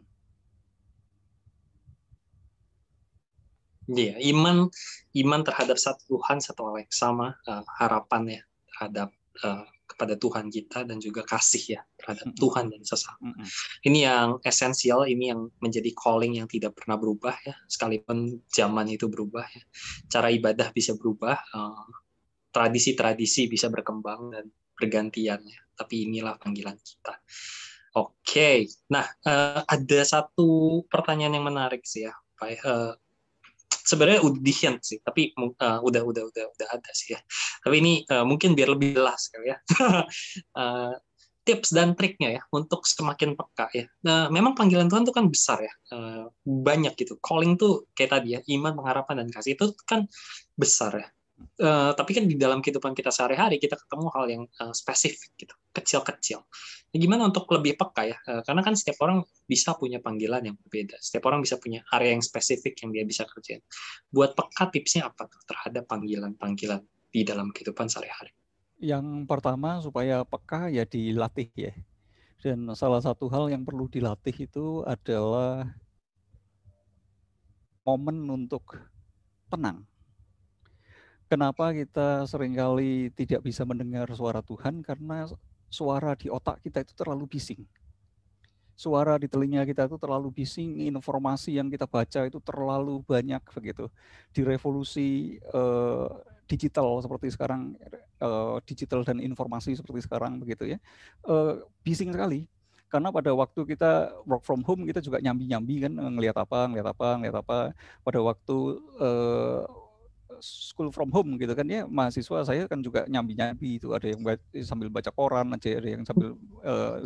Iya, iman terhadap satu Tuhan, satu Allah yang sama, harapan ya terhadap kepada Tuhan kita, dan juga kasih ya terhadap Tuhan dan sesama. Ini yang esensial, ini yang menjadi calling yang tidak pernah berubah ya, sekalipun zaman itu berubah ya. Cara ibadah bisa berubah, tradisi-tradisi bisa berkembang dan bergantian ya. Tapi inilah panggilan kita. Oke. Nah, ada satu pertanyaan yang menarik sih ya, Pak. Sebenarnya audition sih, tapi udah ada sih ya. Tapi ini mungkin biar lebih jelas kali ya. Tips dan triknya ya untuk semakin peka ya. Nah, memang panggilan Tuhan itu kan besar ya, banyak gitu. Calling tuh kayak tadi ya, iman, pengharapan, dan kasih itu kan besar ya. Tapi kan di dalam kehidupan kita sehari-hari kita ketemu hal yang spesifik gitu, kecil-kecil. Ya, gimana untuk lebih peka ya? Karena kan setiap orang bisa punya panggilan yang berbeda. Setiap orang bisa punya area yang spesifik yang dia bisa kerjain. Buat peka, tipsnya apa tuh terhadap panggilan-panggilan di dalam kehidupan sehari-hari? Yang pertama supaya peka ya dilatih ya. Dan salah satu hal yang perlu dilatih itu adalah momen untuk tenang. Kenapa kita seringkali tidak bisa mendengar suara Tuhan? Karena suara di otak kita itu terlalu bising. Suara di telinga kita itu terlalu bising, informasi yang kita baca itu terlalu banyak begitu. Di revolusi digital seperti sekarang, digital dan informasi seperti sekarang begitu ya, bising sekali. Karena pada waktu kita work from home kita juga nyambi-nyambi kan, ngelihat apa. Pada waktu school from home gitu kan ya, mahasiswa saya kan juga nyambi-nyambi itu, ada yang sambil baca koran, ada yang sambil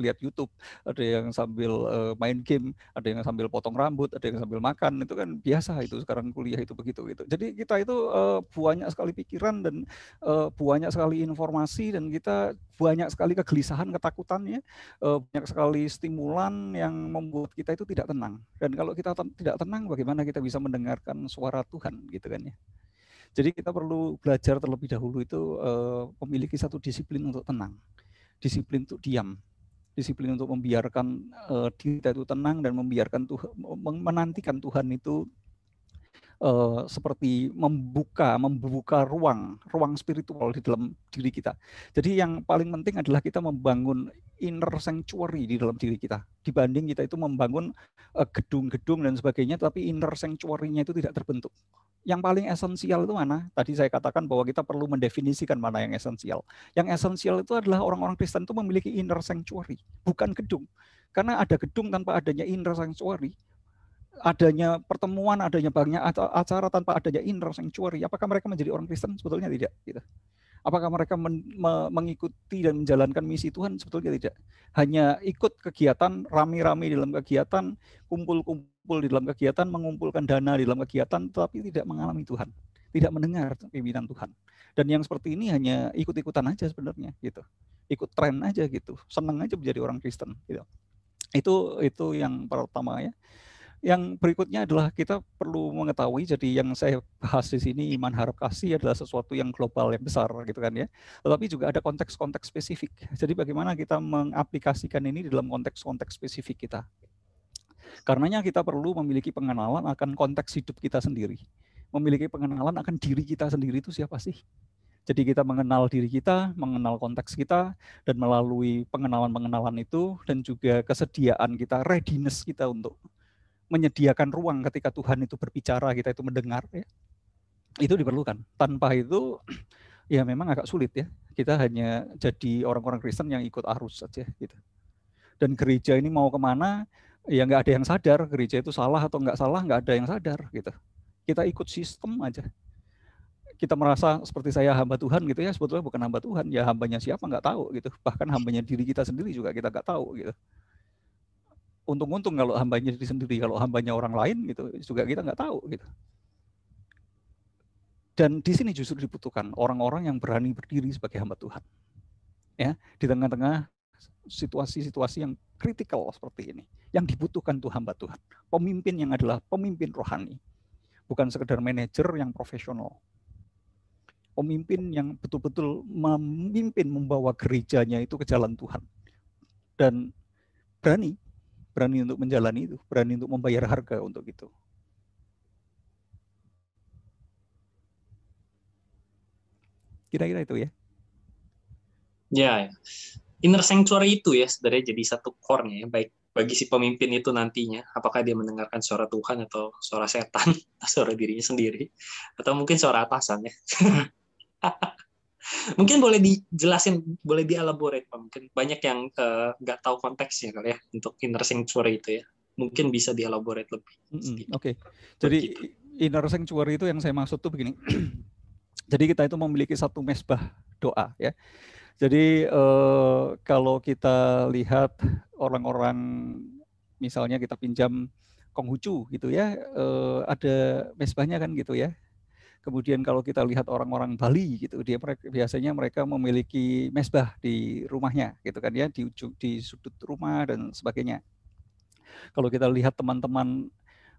lihat YouTube, ada yang sambil main game, ada yang sambil potong rambut, ada yang sambil makan, itu kan biasa itu sekarang kuliah itu begitu gitu. Jadi kita itu banyak sekali pikiran dan banyak sekali informasi, dan kita banyak sekali kegelisahan, ketakutan ya, banyak sekali stimulan yang membuat kita itu tidak tenang. Dan kalau kita tidak tenang, bagaimana kita bisa mendengarkan suara Tuhan gitu kan ya. Jadi kita perlu belajar terlebih dahulu itu memiliki satu disiplin untuk tenang, disiplin untuk diam, disiplin untuk membiarkan diri kita itu tenang dan membiarkan Tuhan, menantikan Tuhan itu seperti membuka ruang spiritual di dalam diri kita. Jadi yang paling penting adalah kita membangun inner sanctuary di dalam diri kita, dibanding kita itu membangun gedung-gedung dan sebagainya, tapi inner sanctuary-nya itu tidak terbentuk. Yang paling esensial itu mana? Tadi saya katakan bahwa kita perlu mendefinisikan mana yang esensial. Yang esensial itu adalah orang-orang Kristen itu memiliki inner sanctuary, bukan gedung. Karena ada gedung tanpa adanya inner sanctuary, adanya pertemuan, adanya banyak acara tanpa adanya inner sanctuary, apakah mereka menjadi orang Kristen? Sebetulnya tidak. Gitu. Apakah mereka mengikuti dan menjalankan misi Tuhan? Sebetulnya tidak. Hanya ikut kegiatan, rame-rame di dalam kegiatan, kumpul-kumpul di dalam kegiatan, mengumpulkan dana di dalam kegiatan, tetapi tidak mengalami Tuhan, tidak mendengar pimpinan Tuhan. Dan yang seperti ini hanya ikut-ikutan aja sebenarnya, gitu. Ikut tren aja gitu, senang aja menjadi orang Kristen. Gitu. Itu yang pertama ya. Yang berikutnya adalah kita perlu mengetahui, jadi yang saya bahas di sini iman harap kasih adalah sesuatu yang global, yang besar gitu kan ya. Tetapi juga ada konteks-konteks spesifik. Jadi bagaimana kita mengaplikasikan ini dalam konteks-konteks spesifik kita. Karenanya kita perlu memiliki pengenalan akan konteks hidup kita sendiri. Memiliki pengenalan akan diri kita sendiri itu siapa sih? Jadi kita mengenal diri kita, mengenal konteks kita, dan melalui pengenalan-pengenalan itu, dan juga kesediaan kita, readiness kita untuk menyediakan ruang ketika Tuhan itu berbicara, kita itu mendengar ya. Itu diperlukan. Tanpa itu ya memang agak sulit ya. Kita hanya jadi orang-orang Kristen yang ikut arus saja gitu. Dan gereja ini mau kemana ya nggak ada yang sadar, gereja itu salah atau nggak salah nggak ada yang sadar gitu. Kita ikut sistem aja. Kita merasa seperti saya hamba Tuhan gitu ya, sebetulnya bukan hamba Tuhan, ya hambanya siapa nggak tahu gitu. Bahkan hambanya diri kita sendiri juga kita nggak tahu gitu. Untung-untung kalau hambanya diri sendiri, kalau hambanya orang lain gitu juga kita nggak tahu gitu. Dan di sini justru dibutuhkan orang-orang yang berani berdiri sebagai hamba Tuhan. Ya, di tengah-tengah situasi-situasi yang kritikal seperti ini, yang dibutuhkan tuh hamba Tuhan. Pemimpin yang adalah pemimpin rohani, bukan sekedar manajer yang profesional. Pemimpin yang betul-betul memimpin, membawa gerejanya itu ke jalan Tuhan. Dan berani untuk menjalani itu, berani untuk membayar harga untuk itu. Kira-kira itu ya. Ya, inner sanctuary itu ya sebenarnya jadi satu core-nya ya, baik bagi si pemimpin itu nantinya, apakah dia mendengarkan suara Tuhan atau suara setan, atau suara dirinya sendiri, atau mungkin suara atasan ya. Mungkin boleh dijelasin, boleh dielaborate Pak. Mungkin banyak yang nggak tahu konteksnya kali ya untuk inner sanctuary itu ya. Mungkin bisa dielaborate lebih. Oke. Jadi inner sanctuary itu yang saya maksud tuh begini. Jadi kita itu memiliki satu mesbah doa ya. Jadi kalau kita lihat orang-orang, misalnya kita pinjam Konghucu gitu ya, ada mesbahnya kan gitu ya. Kemudian kalau kita lihat orang-orang Bali gitu, biasanya mereka memiliki mesbah di rumahnya gitu kan ya, di sudut rumah dan sebagainya. Kalau kita lihat teman-teman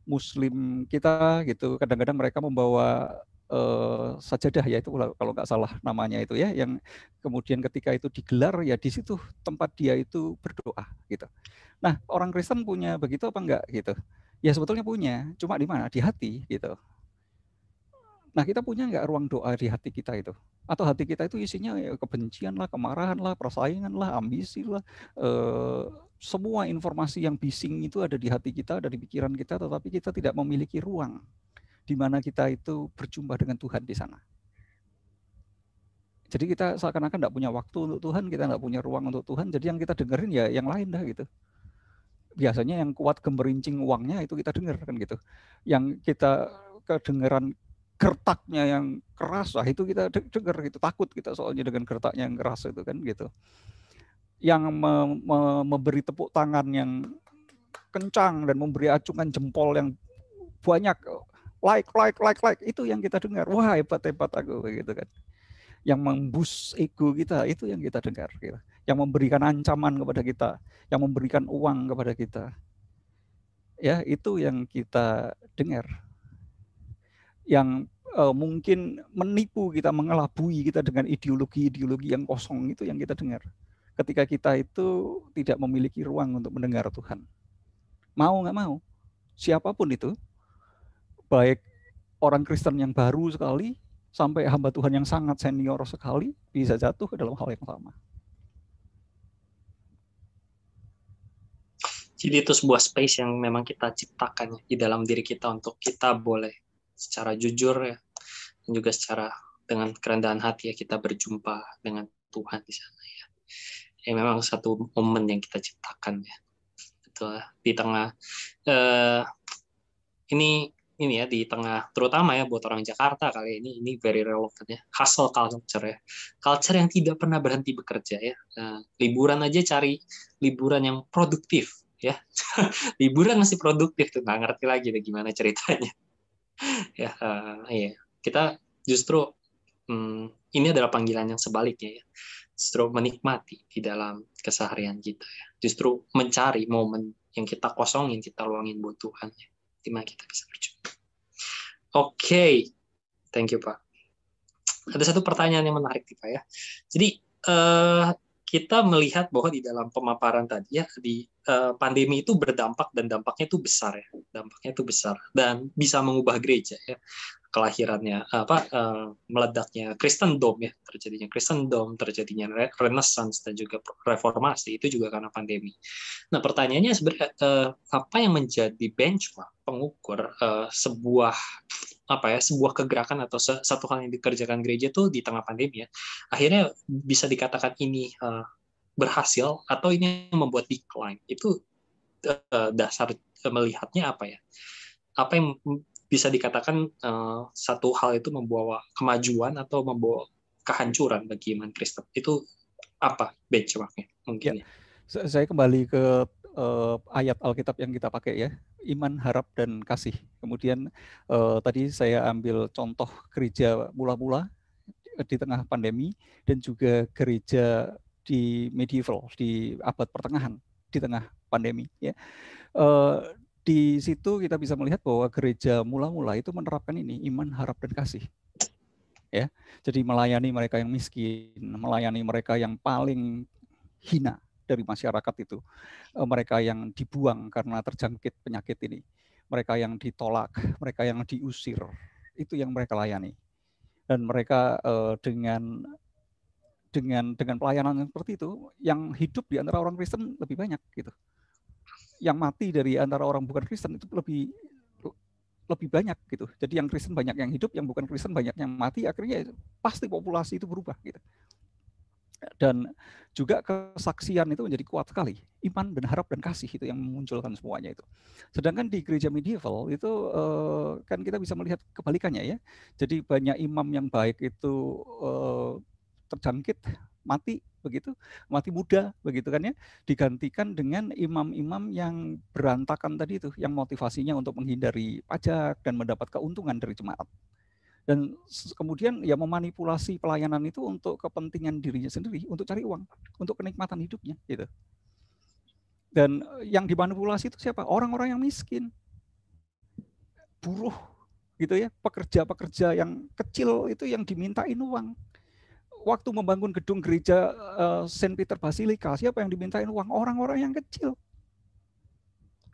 Muslim kita gitu, kadang-kadang mereka membawa sajadah ya, itu kalau nggak salah namanya itu ya, yang kemudian ketika itu digelar ya di situ tempat dia itu berdoa gitu. Nah, orang Kristen punya begitu apa enggak gitu? Ya sebetulnya punya, cuma di mana? Di hati gitu. Nah, kita punya nggak ruang doa di hati kita itu? Atau hati kita itu isinya ya kebencian lah, kemarahan lah, persaingan lah, ambisi lah, semua informasi yang bising itu ada di hati kita, ada di pikiran kita, tetapi kita tidak memiliki ruang di mana kita itu berjumpa dengan Tuhan di sana. Jadi kita seakan-akan tidak punya waktu untuk Tuhan, kita tidak punya ruang untuk Tuhan, jadi yang kita dengerin ya yang lain dah gitu. Biasanya yang kuat gemerincing uangnya itu kita dengar kan gitu. Yang kita kedengeran gertaknya yang keras, lah itu kita dengar gitu, takut kita soalnya dengan gertaknya yang keras itu kan gitu. Yang memberi tepuk tangan yang kencang dan memberi acungan jempol yang banyak, like, itu yang kita dengar. Wah, hebat aku gitu kan. Yang membus ego kita, itu yang kita dengar gitu. Yang memberikan ancaman kepada kita, yang memberikan uang kepada kita. Ya, itu yang kita dengar. Yang mungkin menipu kita, mengelabui kita dengan ideologi-ideologi yang kosong, itu yang kita dengar. Ketika kita itu tidak memiliki ruang untuk mendengar Tuhan. Mau nggak mau, siapapun itu, baik orang Kristen yang baru sekali, sampai hamba Tuhan yang sangat senior sekali, bisa jatuh ke dalam hal yang sama. Jadi itu sebuah space yang memang kita ciptakan di dalam diri kita untuk kita boleh secara jujur ya, dan juga secara dengan kerendahan hati ya kita berjumpa dengan Tuhan di sana ya. Ya memang satu momen yang kita ciptakan ya. Betul. Di tengah ini ya di tengah, terutama ya buat orang Jakarta kali ini very relevant ya, hustle culture ya, culture yang tidak pernah berhenti bekerja ya. Liburan aja cari liburan yang produktif ya. Liburan masih produktif tuh, nggak ngerti lagi deh gimana ceritanya. Ya, iya. Kita justru ini adalah panggilan yang sebaliknya ya. Justru menikmati di dalam keseharian kita ya. Justru mencari momen yang kita kosongin, kita luangin buat Tuhan ya. Di mana kita bisa berjumpa. Oke. Thank you, Pak. Ada satu pertanyaan yang menarik nih, Pak ya. Jadi kita melihat bahwa di dalam pemaparan tadi ya, di pandemi itu berdampak dan dampaknya itu besar ya. Dampaknya itu besar dan bisa mengubah gereja ya. Kelahirannya meledaknya Kristendom ya, terjadinya Kristendom, terjadinya Renaissance dan juga reformasi itu juga karena pandemi. Nah, pertanyaannya sebenarnya apa yang menjadi benchmark pengukur sebuah kegerakan atau satu hal yang dikerjakan gereja tuh di tengah pandemi ya, akhirnya bisa dikatakan ini berhasil atau ini membuat decline? Itu dasar melihatnya apa ya? Apa yang bisa dikatakan satu hal itu membawa kemajuan atau membawa kehancuran bagi iman Kristen? Itu apa benchmarknya mungkin ya? Saya kembali ke ayat Alkitab yang kita pakai ya, iman, harap, dan kasih. Kemudian tadi saya ambil contoh gereja mula-mula di tengah pandemi dan juga gereja di medieval, di abad pertengahan di tengah pandemi ya. Di situ kita bisa melihat bahwa gereja mula-mula itu menerapkan ini, iman, harap, dan kasih. Ya, jadi melayani mereka yang miskin, melayani mereka yang paling hina dari masyarakat itu, mereka yang dibuang karena terjangkit penyakit ini, mereka yang ditolak, mereka yang diusir, itu yang mereka layani. Dan mereka dengan pelayanan seperti itu, yang hidup di antara orang Kristen lebih banyak gitu. Yang mati dari antara orang bukan Kristen itu lebih banyak gitu. Jadi yang Kristen banyak yang hidup, yang bukan Kristen banyak yang mati, akhirnya pasti populasi itu berubah gitu. Dan juga kesaksian itu menjadi kuat sekali. Iman dan harap dan kasih itu yang memunculkan semuanya itu. Sedangkan di gereja medieval itu kan kita bisa melihat kebalikannya ya. Jadi banyak imam yang baik itu terjangkit, mati begitu, mati muda begitu kan ya, digantikan dengan imam-imam yang berantakan tadi itu, yang motivasinya untuk menghindari pajak dan mendapat keuntungan dari jemaat. Dan kemudian ya memanipulasi pelayanan itu untuk kepentingan dirinya sendiri, untuk cari uang, untuk kenikmatan hidupnya gitu. Dan yang dimanipulasi itu siapa? Orang-orang yang miskin, buruh gitu ya, pekerja-pekerja yang kecil itu yang dimintain uang. Waktu membangun gedung gereja Saint Peter Basilica, siapa yang dimintain uang? Orang-orang yang kecil.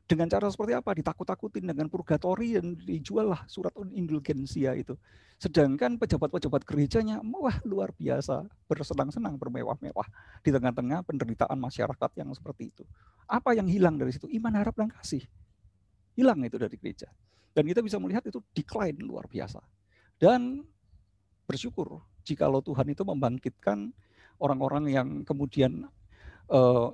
Dengan cara seperti apa? Ditakut-takutin dengan purgatori dan dijual lah surat indulgensia itu. Sedangkan pejabat-pejabat gerejanya, wah luar biasa, bersenang-senang, bermewah-mewah di tengah-tengah penderitaan masyarakat yang seperti itu. Apa yang hilang dari situ? Iman, harap, dan kasih. Hilang itu dari gereja. Dan kita bisa melihat itu decline luar biasa. Dan bersyukur jikalau Tuhan itu membangkitkan orang-orang yang kemudian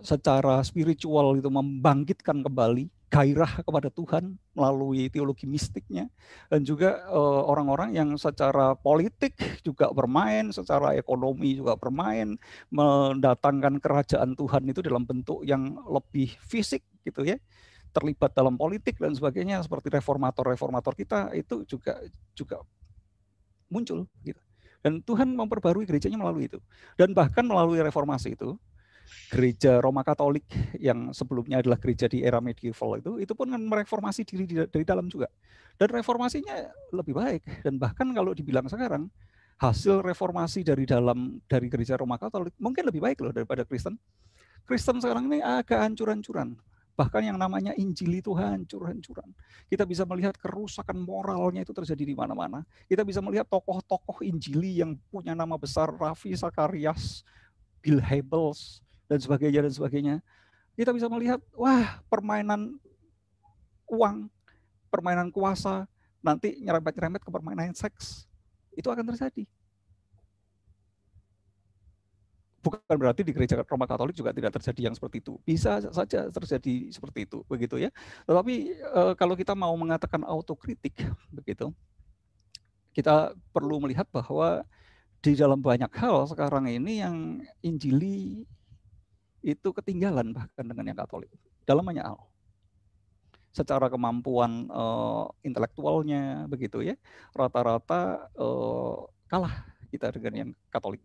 secara spiritual itu membangkitkan kembali gairah kepada Tuhan melalui teologi mistiknya, dan juga orang-orang yang secara politik juga bermain, secara ekonomi juga bermain, mendatangkan kerajaan Tuhan itu dalam bentuk yang lebih fisik gitu ya, terlibat dalam politik dan sebagainya, seperti reformator kita itu juga muncul gitu. Dan Tuhan memperbarui gerejanya melalui itu. Dan bahkan melalui reformasi itu, gereja Roma Katolik yang sebelumnya adalah gereja di era medieval itu pun kan mereformasi diri dari dalam juga. Dan reformasinya lebih baik. Dan bahkan kalau dibilang sekarang, hasil reformasi dari gereja Roma Katolik mungkin lebih baik loh daripada Kristen. Kristen sekarang ini agak hancur-hancuran. Bahkan yang namanya Injil itu hancur-hancuran. Kita bisa melihat kerusakan moralnya itu terjadi di mana-mana. Kita bisa melihat tokoh-tokoh Injili yang punya nama besar, Ravi Zacharias, Bill Hybels, dan sebagainya. Kita bisa melihat, wah, permainan uang, permainan kuasa, nanti nyerempet-nyerempet ke permainan seks. Itu akan terjadi. Bukan berarti di gereja Roma Katolik juga tidak terjadi yang seperti itu. Bisa saja terjadi seperti itu, begitu ya. Tetapi kalau kita mau mengatakan autokritik, begitu, kita perlu melihat bahwa di dalam banyak hal sekarang ini yang Injili itu ketinggalan bahkan dengan yang Katolik. Dalam banyak hal. Secara kemampuan intelektualnya, begitu ya, rata-rata kalah kita dengan yang Katolik.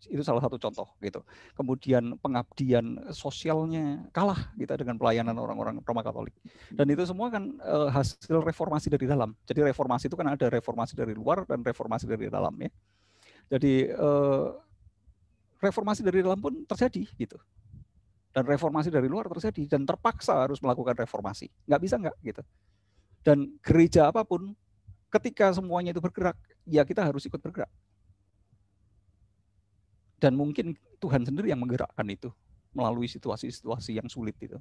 Itu salah satu contoh gitu. Kemudian pengabdian sosialnya kalah kita dengan pelayanan orang-orang Roma Katolik. Dan itu semua kan hasil reformasi dari dalam. Jadi reformasi itu kan ada reformasi dari luar dan reformasi dari dalam ya. Jadi reformasi dari dalam pun terjadi gitu. Dan reformasi dari luar terjadi dan terpaksa harus melakukan reformasi. Nggak bisa nggak gitu. Dan gereja apapun ketika semuanya itu bergerak, ya kita harus ikut bergerak. Dan mungkin Tuhan sendiri yang menggerakkan itu melalui situasi-situasi yang sulit itu.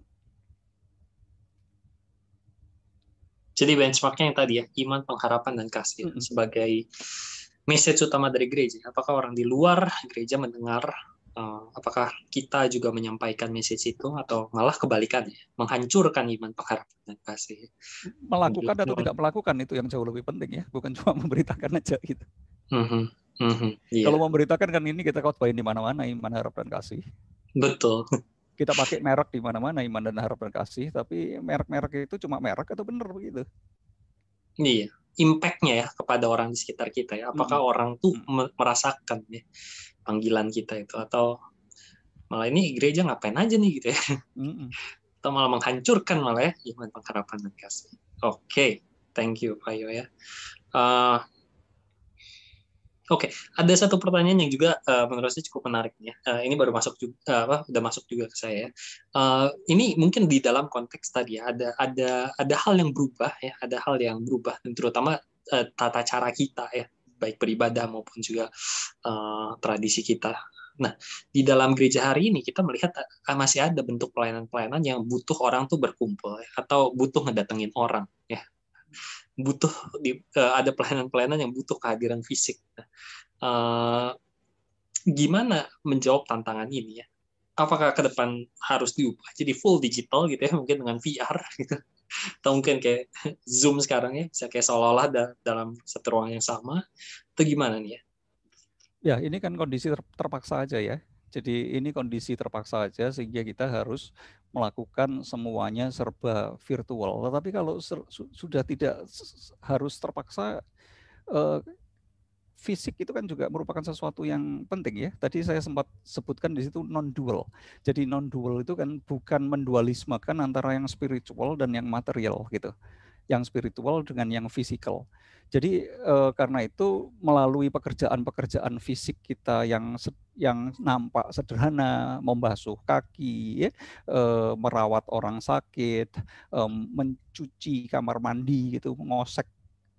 Jadi benchmarknya yang tadi ya, iman, pengharapan, dan kasih sebagai message utama dari gereja. Apakah orang di luar gereja mendengar, apakah kita juga menyampaikan message itu, atau malah kebalikannya, menghancurkan iman, pengharapan, dan kasih. Melakukan atau tidak melakukan itu yang jauh lebih penting ya, bukan cuma memberitakan aja gitu. Yeah. Kalau memberitakan kan ini kita khotbahin di mana-mana, iman, harap, dan kasih. Betul. Kita pakai merek di mana-mana, iman dan harap dan kasih, tapi merek-merek itu cuma merek atau benar begitu? Iya, impact-nya ya kepada orang di sekitar kita ya. Apakah orang tuh merasakan ya panggilan kita itu, atau malah ini gereja ngapain aja nih gitu ya? Atau malah menghancurkan malah ya iman, pengharapan, dan kasih. Oke, thank you Pak Yo ya. Oke, ada satu pertanyaan yang juga menurut saya cukup menarik ya. Ini baru masuk juga, udah masuk juga ke saya. Ini mungkin di dalam konteks tadi ya, ada hal yang berubah ya, ada hal yang berubah, dan terutama tata cara kita ya, baik beribadah maupun juga tradisi kita. Nah, di dalam gereja hari ini kita melihat masih ada bentuk pelayanan-pelayanan yang butuh orang tuh berkumpul ya, atau butuh ngedatengin orang ya. Butuh ada pelayanan-pelayanan yang butuh kehadiran fisik. Gimana menjawab tantangan ini ya? Apakah ke depan harus diubah jadi full digital gitu ya, mungkin dengan VR gitu, atau mungkin kayak Zoom sekarang ya, bisa kayak seolah-olah dalam satu ruang yang sama, atau gimana nih ya? Ya, ini kan kondisi terpaksa aja ya. Jadi ini kondisi terpaksa aja sehingga kita harus melakukan semuanya serba virtual. Tetapi kalau sudah tidak harus terpaksa, fisik itu kan juga merupakan sesuatu yang penting ya. Tadi saya sempat sebutkan di situ non-dual. Jadi non-dual itu kan bukan mendualismekan antara yang spiritual dan yang material gitu. Yang spiritual dengan yang fisikal. Jadi karena itu melalui pekerjaan-pekerjaan fisik kita yang yang nampak sederhana, membasuh kaki, ya, merawat orang sakit, mencuci kamar mandi gitu, ngosek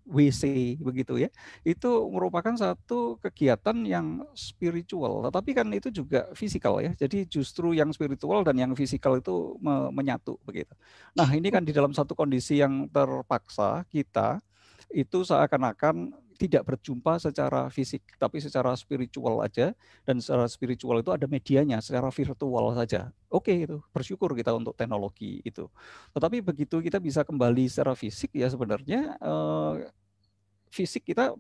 WC begitu ya. Itu merupakan satu kegiatan yang spiritual, tetapi kan itu juga fisikal ya. Jadi justru yang spiritual dan yang fisikal itu menyatu begitu. Nah, ini kan di dalam satu kondisi yang terpaksa kita itu seakan-akan tidak berjumpa secara fisik, tapi secara spiritual aja, dan secara spiritual itu ada medianya, secara virtual saja. Oke, itu bersyukur kita untuk teknologi itu. Tetapi begitu kita bisa kembali secara fisik, ya sebenarnya fisik kita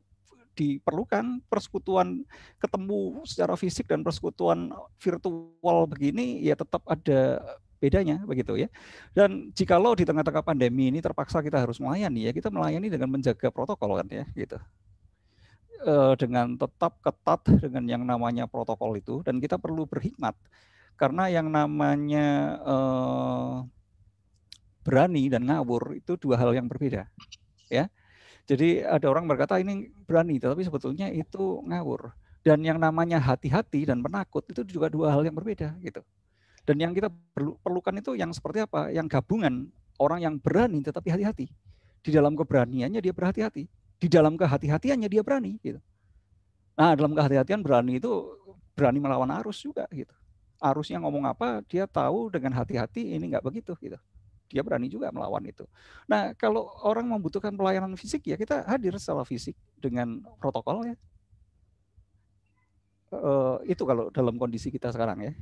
diperlukan, persekutuan ketemu secara fisik dan persekutuan virtual begini ya tetap ada bedanya begitu ya. Dan jikalau di tengah-tengah pandemi ini terpaksa kita harus melayani ya, kita melayani dengan menjaga protokol kan ya gitu. Dengan tetap ketat dengan yang namanya protokol itu, dan kita perlu berhikmat karena yang namanya berani dan ngawur itu dua hal yang berbeda ya. Jadi ada orang berkata ini berani, tetapi sebetulnya itu ngawur. Dan yang namanya hati-hati dan penakut itu juga dua hal yang berbeda gitu. Dan yang kita perlukan itu yang seperti apa? Yang gabungan orang yang berani tetapi hati-hati. Di dalam keberaniannya dia berhati-hati. Di dalam kehati-hatiannya dia berani gitu. Nah, dalam kehati-hatian berani itu berani melawan arus juga gitu. Arusnya ngomong apa, dia tahu dengan hati-hati ini nggak begitu gitu. Dia berani juga melawan itu. Nah, kalau orang membutuhkan pelayanan fisik ya kita hadir secara fisik dengan protokol ya. Itu kalau dalam kondisi kita sekarang ya.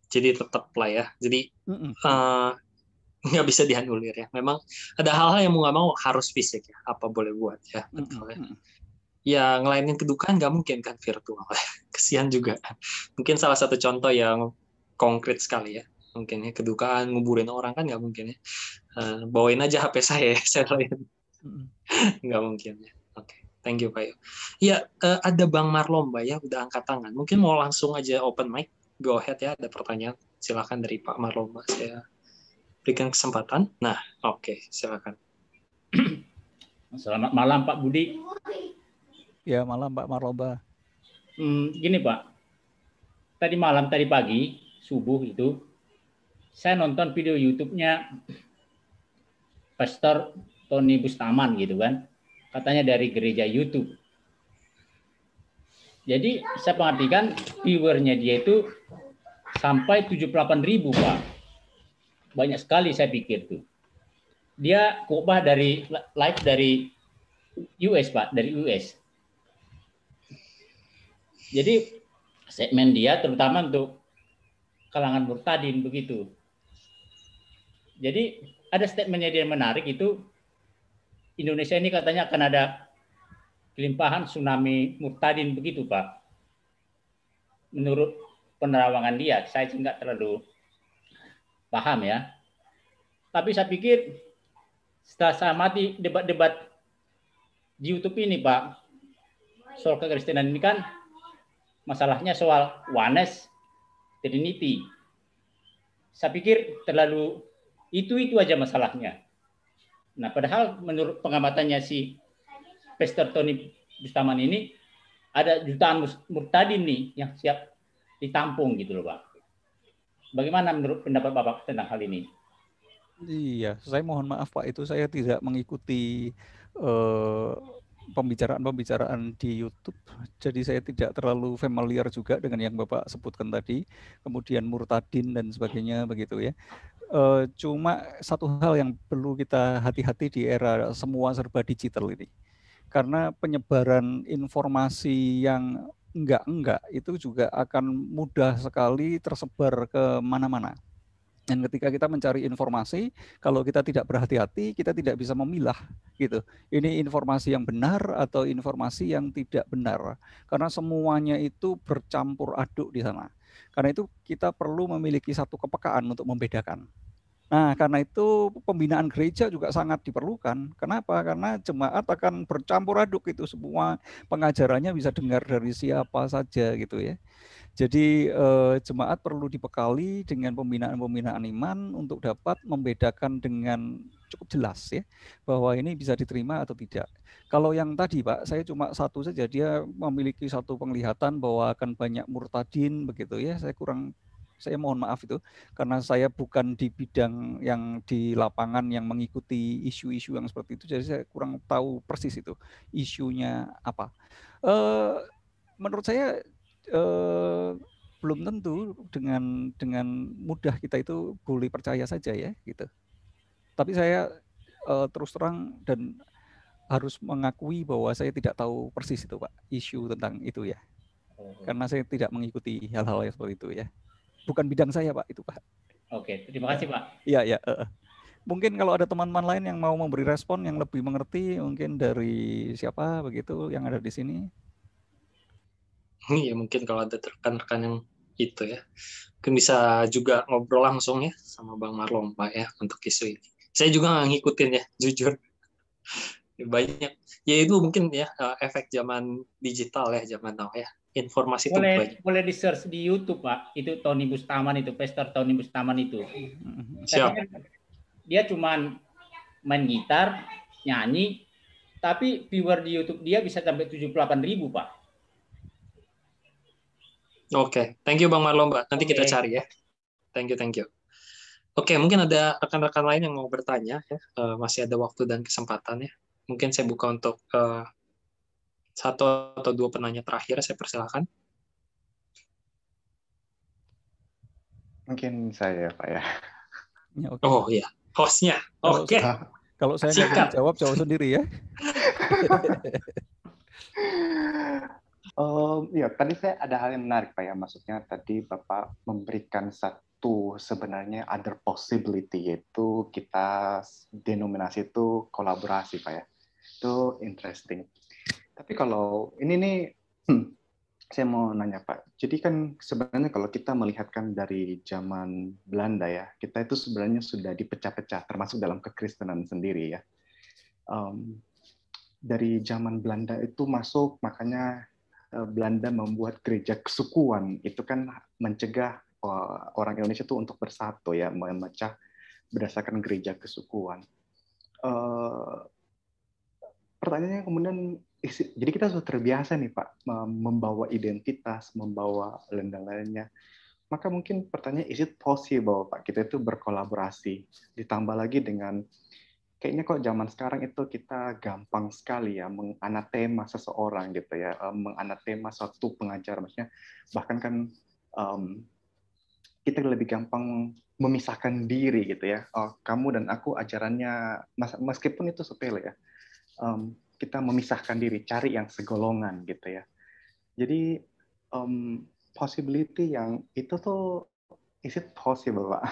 Jadi tetap lah ya. Jadi nggak bisa dianulir ya. Memang ada hal-hal yang mau nggak mau harus fisik ya. Apa boleh buat ya. Betul ya. Ya ngelainin kedukaan nggak mungkin kan virtual. Kesian juga. Mungkin salah satu contoh yang konkret sekali ya. Mungkin ya kedukaan nguburin orang kan nggak mungkin ya. Bawain aja HP saya lain. Nggak mungkin ya. Oke. Thank you Pak Yo. Ya ada Bang Marlomba ya udah angkat tangan. Mungkin mau langsung aja open mic. Go ahead ya, ada pertanyaan. Silakan dari Pak Marlomba. Saya berikan kesempatan. Nah, oke, silakan. Selamat malam Pak Budi. Ya, malam Pak Marlomba. Gini Pak, tadi pagi, subuh itu, saya nonton video YouTube-nya Pastor Tony Bustaman gitu kan. Katanya dari gereja YouTube. Jadi saya perhatikan viewernya dia itu sampai 78.000 Pak. Banyak sekali saya pikir tuh. Dia khotbah dari live dari US Pak, dari US. Jadi segmen dia terutama untuk kalangan murtadin begitu. Jadi ada statementnya dia menarik itu, Indonesia ini katanya akan ada kelimpahan tsunami murtadin begitu Pak. Menurut penerawangan dia, saya sih nggak terlalu paham ya. Tapi saya pikir setelah saya mati debat-debat di YouTube ini Pak, soal kekristenan ini kan masalahnya soal oneness, Trinity. Saya pikir terlalu itu aja masalahnya. Nah, padahal menurut pengamatannya si Pastor Tony Bustaman ini ada jutaan murtadin nih yang siap ditampung gitu loh Pak. Bagaimana menurut pendapat Bapak tentang hal ini? Iya, saya mohon maaf Pak, itu saya tidak mengikuti pembicaraan di YouTube, jadi saya tidak terlalu familiar juga dengan yang Bapak sebutkan tadi, kemudian murtadin dan sebagainya begitu ya. Cuma satu hal yang perlu kita hati-hati di era semua serba digital ini, karena penyebaran informasi yang enggak itu juga akan mudah sekali tersebar ke mana-mana. Dan ketika kita mencari informasi, kalau kita tidak berhati-hati, kita tidak bisa memilah gitu. Ini informasi yang benar atau informasi yang tidak benar, karena semuanya itu bercampur aduk di sana. Karena itu kita perlu memiliki satu kepekaan untuk membedakan. Nah, karena itu pembinaan gereja juga sangat diperlukan. Kenapa? Karena jemaat akan bercampur aduk itu, semua pengajarannya bisa dengar dari siapa saja gitu ya. Jadi jemaat perlu dibekali dengan pembinaan-pembinaan iman untuk dapat membedakan dengan cukup jelas ya bahwa ini bisa diterima atau tidak. Kalau yang tadi Pak, saya cuma satu saja, dia memiliki satu penglihatan bahwa akan banyak murtadin begitu ya. Saya mohon maaf itu karena saya bukan di bidang yang di lapangan yang mengikuti isu-isu yang seperti itu, jadi saya kurang tahu persis itu isunya apa. Menurut saya belum tentu dengan mudah kita itu boleh percaya saja ya gitu. Tapi saya terus terang dan harus mengakui bahwa saya tidak tahu persis itu Pak, isu tentang itu ya. Karena saya tidak mengikuti hal-hal yang seperti itu ya. Bukan bidang saya Pak itu Pak. Oke, terima kasih Pak. Iya ya. Mungkin kalau ada teman-teman lain yang mau memberi respon yang lebih mengerti, mungkin dari siapa begitu yang ada di sini. Iya, mungkin kalau ada rekan-rekan yang itu ya, mungkin bisa juga ngobrol langsung ya sama Bang Marlon Pak ya untuk isu ini. Saya juga nggak ngikutin ya, jujur. Banyak. Ya itu mungkin ya efek zaman digital ya, zaman now ya. Informasi itu banyak. Boleh di search di YouTube Pak, itu Tony Bustaman itu, Pastor Tony Bustaman itu. Siap. Dia cuman main gitar, nyanyi, tapi viewer di YouTube dia bisa sampai 78.000 Pak. Oke, thank you Bang Marlon Mbak. Nanti kita cari ya. Thank you. Oke, mungkin ada rekan-rekan lain yang mau bertanya ya. Masih ada waktu dan kesempatan ya. Mungkin saya buka untuk satu atau dua penanya terakhir, saya persilakan. Mungkin saya Pak ya. Ya, okay. Oh iya, hostnya. Oke. Kalau saya nggak jawab sendiri ya. Ya, tadi saya ada hal yang menarik Pak ya. Maksudnya tadi Bapak memberikan satu sebenarnya other possibility, yaitu kita denominasi itu kolaborasi Pak ya. Itu interesting. Tapi kalau ini nih, saya mau nanya Pak. Jadi kan sebenarnya kalau kita melihatkan dari zaman Belanda ya, kita itu sebenarnya sudah dipecah-pecah, termasuk dalam kekristenan sendiri ya. Dari zaman Belanda itu masuk, makanya Belanda membuat gereja kesukuan. Itu kan mencegah orang Indonesia itu untuk bersatu ya, memecah berdasarkan gereja kesukuan. Pertanyaannya kemudian, jadi kita sudah terbiasa nih Pak, membawa identitas, membawa lain-lainnya. Maka mungkin pertanyaan, is it possible Pak, kita itu berkolaborasi, ditambah lagi dengan, kayaknya kok zaman sekarang itu kita gampang sekali ya menganatema seseorang gitu ya, menganatema suatu pengajar, maksudnya bahkan kan kita lebih gampang memisahkan diri gitu ya. Oh, kamu dan aku ajarannya, meskipun itu sepele ya, kita memisahkan diri, cari yang segolongan gitu ya. Jadi possibility yang itu tuh, is it possible Pak?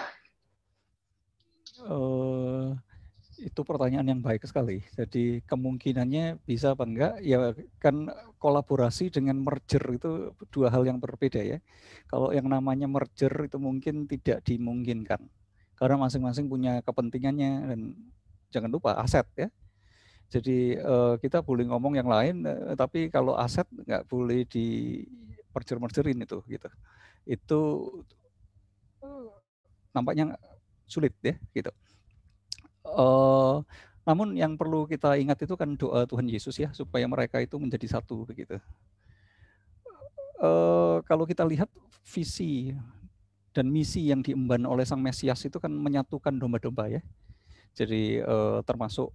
Itu pertanyaan yang baik sekali. Jadi kemungkinannya bisa apa enggak? Ya kan kolaborasi dengan merger itu dua hal yang berbeda ya. Kalau yang namanya merger itu mungkin tidak dimungkinkan. Karena masing-masing punya kepentingannya dan jangan lupa aset ya. Jadi kita boleh ngomong yang lain, tapi kalau aset nggak boleh di merger-mergerin itu gitu. Itu nampaknya sulit ya gitu. Namun yang perlu kita ingat itu kan doa Tuhan Yesus ya, supaya mereka itu menjadi satu begitu. Kalau kita lihat visi dan misi yang diemban oleh Sang Mesias itu kan menyatukan domba-domba ya. Jadi termasuk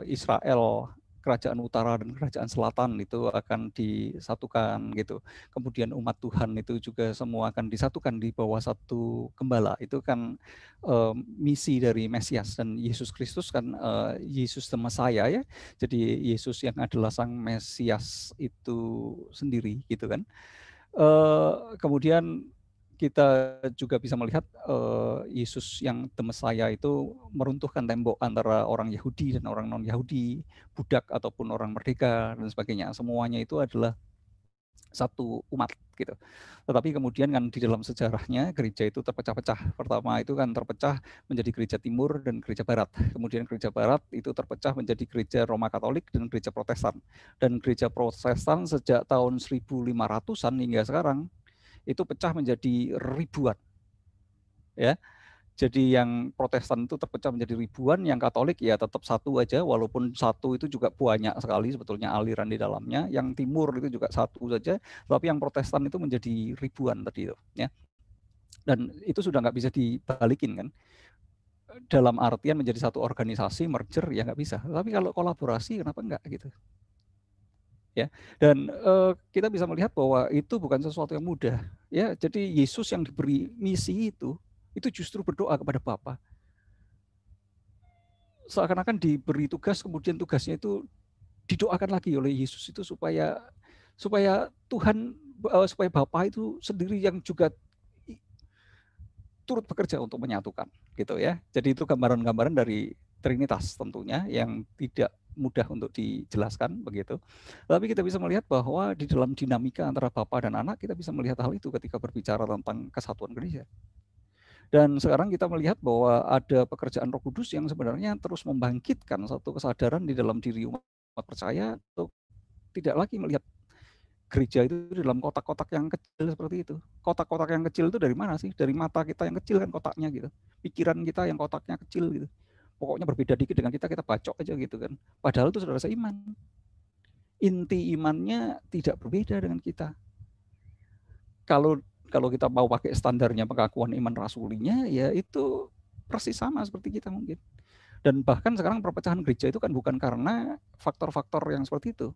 Israel, kerajaan utara dan kerajaan selatan itu akan disatukan gitu. Kemudian umat Tuhan itu juga semua akan disatukan di bawah satu gembala. Itu kan misi dari Mesias, dan Yesus Kristus kan Yesus the Messiah ya. Jadi Yesus yang adalah Sang Mesias itu sendiri gitu kan. Kemudian kita juga bisa melihat Yesus yang the Messiah itu meruntuhkan tembok antara orang Yahudi dan orang non-Yahudi, budak ataupun orang merdeka dan sebagainya. Semuanya itu adalah satu umat gitu. Tetapi kemudian kan di dalam sejarahnya gereja itu terpecah-pecah. Pertama itu kan terpecah menjadi gereja timur dan gereja barat. Kemudian gereja barat itu terpecah menjadi gereja Roma Katolik dan gereja Protestan. Dan gereja Protestan sejak tahun 1500-an hingga sekarang itu pecah menjadi ribuan. Ya. Jadi yang Protestan itu terpecah menjadi ribuan, yang Katolik ya tetap satu aja, walaupun satu itu juga banyak sekali sebetulnya aliran di dalamnya. Yang Timur itu juga satu saja, tapi yang Protestan itu menjadi ribuan tadi itu, ya. Dan itu sudah nggak bisa dibalikin kan. Dalam artian menjadi satu organisasi, merger ya nggak bisa. Tapi kalau kolaborasi kenapa enggak gitu? Ya, dan kita bisa melihat bahwa itu bukan sesuatu yang mudah. Ya, jadi Yesus yang diberi misi itu justru berdoa kepada Bapa. Seakan-akan diberi tugas, kemudian tugasnya itu didoakan lagi oleh Yesus itu supaya Tuhan, supaya Bapa itu sendiri yang juga turut bekerja untuk menyatukan, gitu ya. Jadi itu gambaran-gambaran dari Trinitas tentunya yang tidak mudah untuk dijelaskan begitu. Tapi kita bisa melihat bahwa di dalam dinamika antara Bapa dan Anak, kita bisa melihat hal itu ketika berbicara tentang kesatuan gereja. Dan sekarang kita melihat bahwa ada pekerjaan Roh Kudus yang sebenarnya terus membangkitkan satu kesadaran di dalam diri umat percaya untuk tidak lagi melihat gereja itu dalam kotak-kotak yang kecil seperti itu. Kotak-kotak yang kecil itu dari mana sih? Dari mata kita yang kecil kan kotaknya gitu. Pikiran kita yang kotaknya kecil gitu. Pokoknya berbeda dikit dengan kita bacok aja gitu kan. Padahal itu saudara seiman. Inti imannya tidak berbeda dengan kita. Kalau kita mau pakai standarnya pengakuan iman rasulinya, ya itu persis sama seperti kita mungkin. Dan bahkan sekarang perpecahan gereja itu kan bukan karena faktor-faktor yang seperti itu.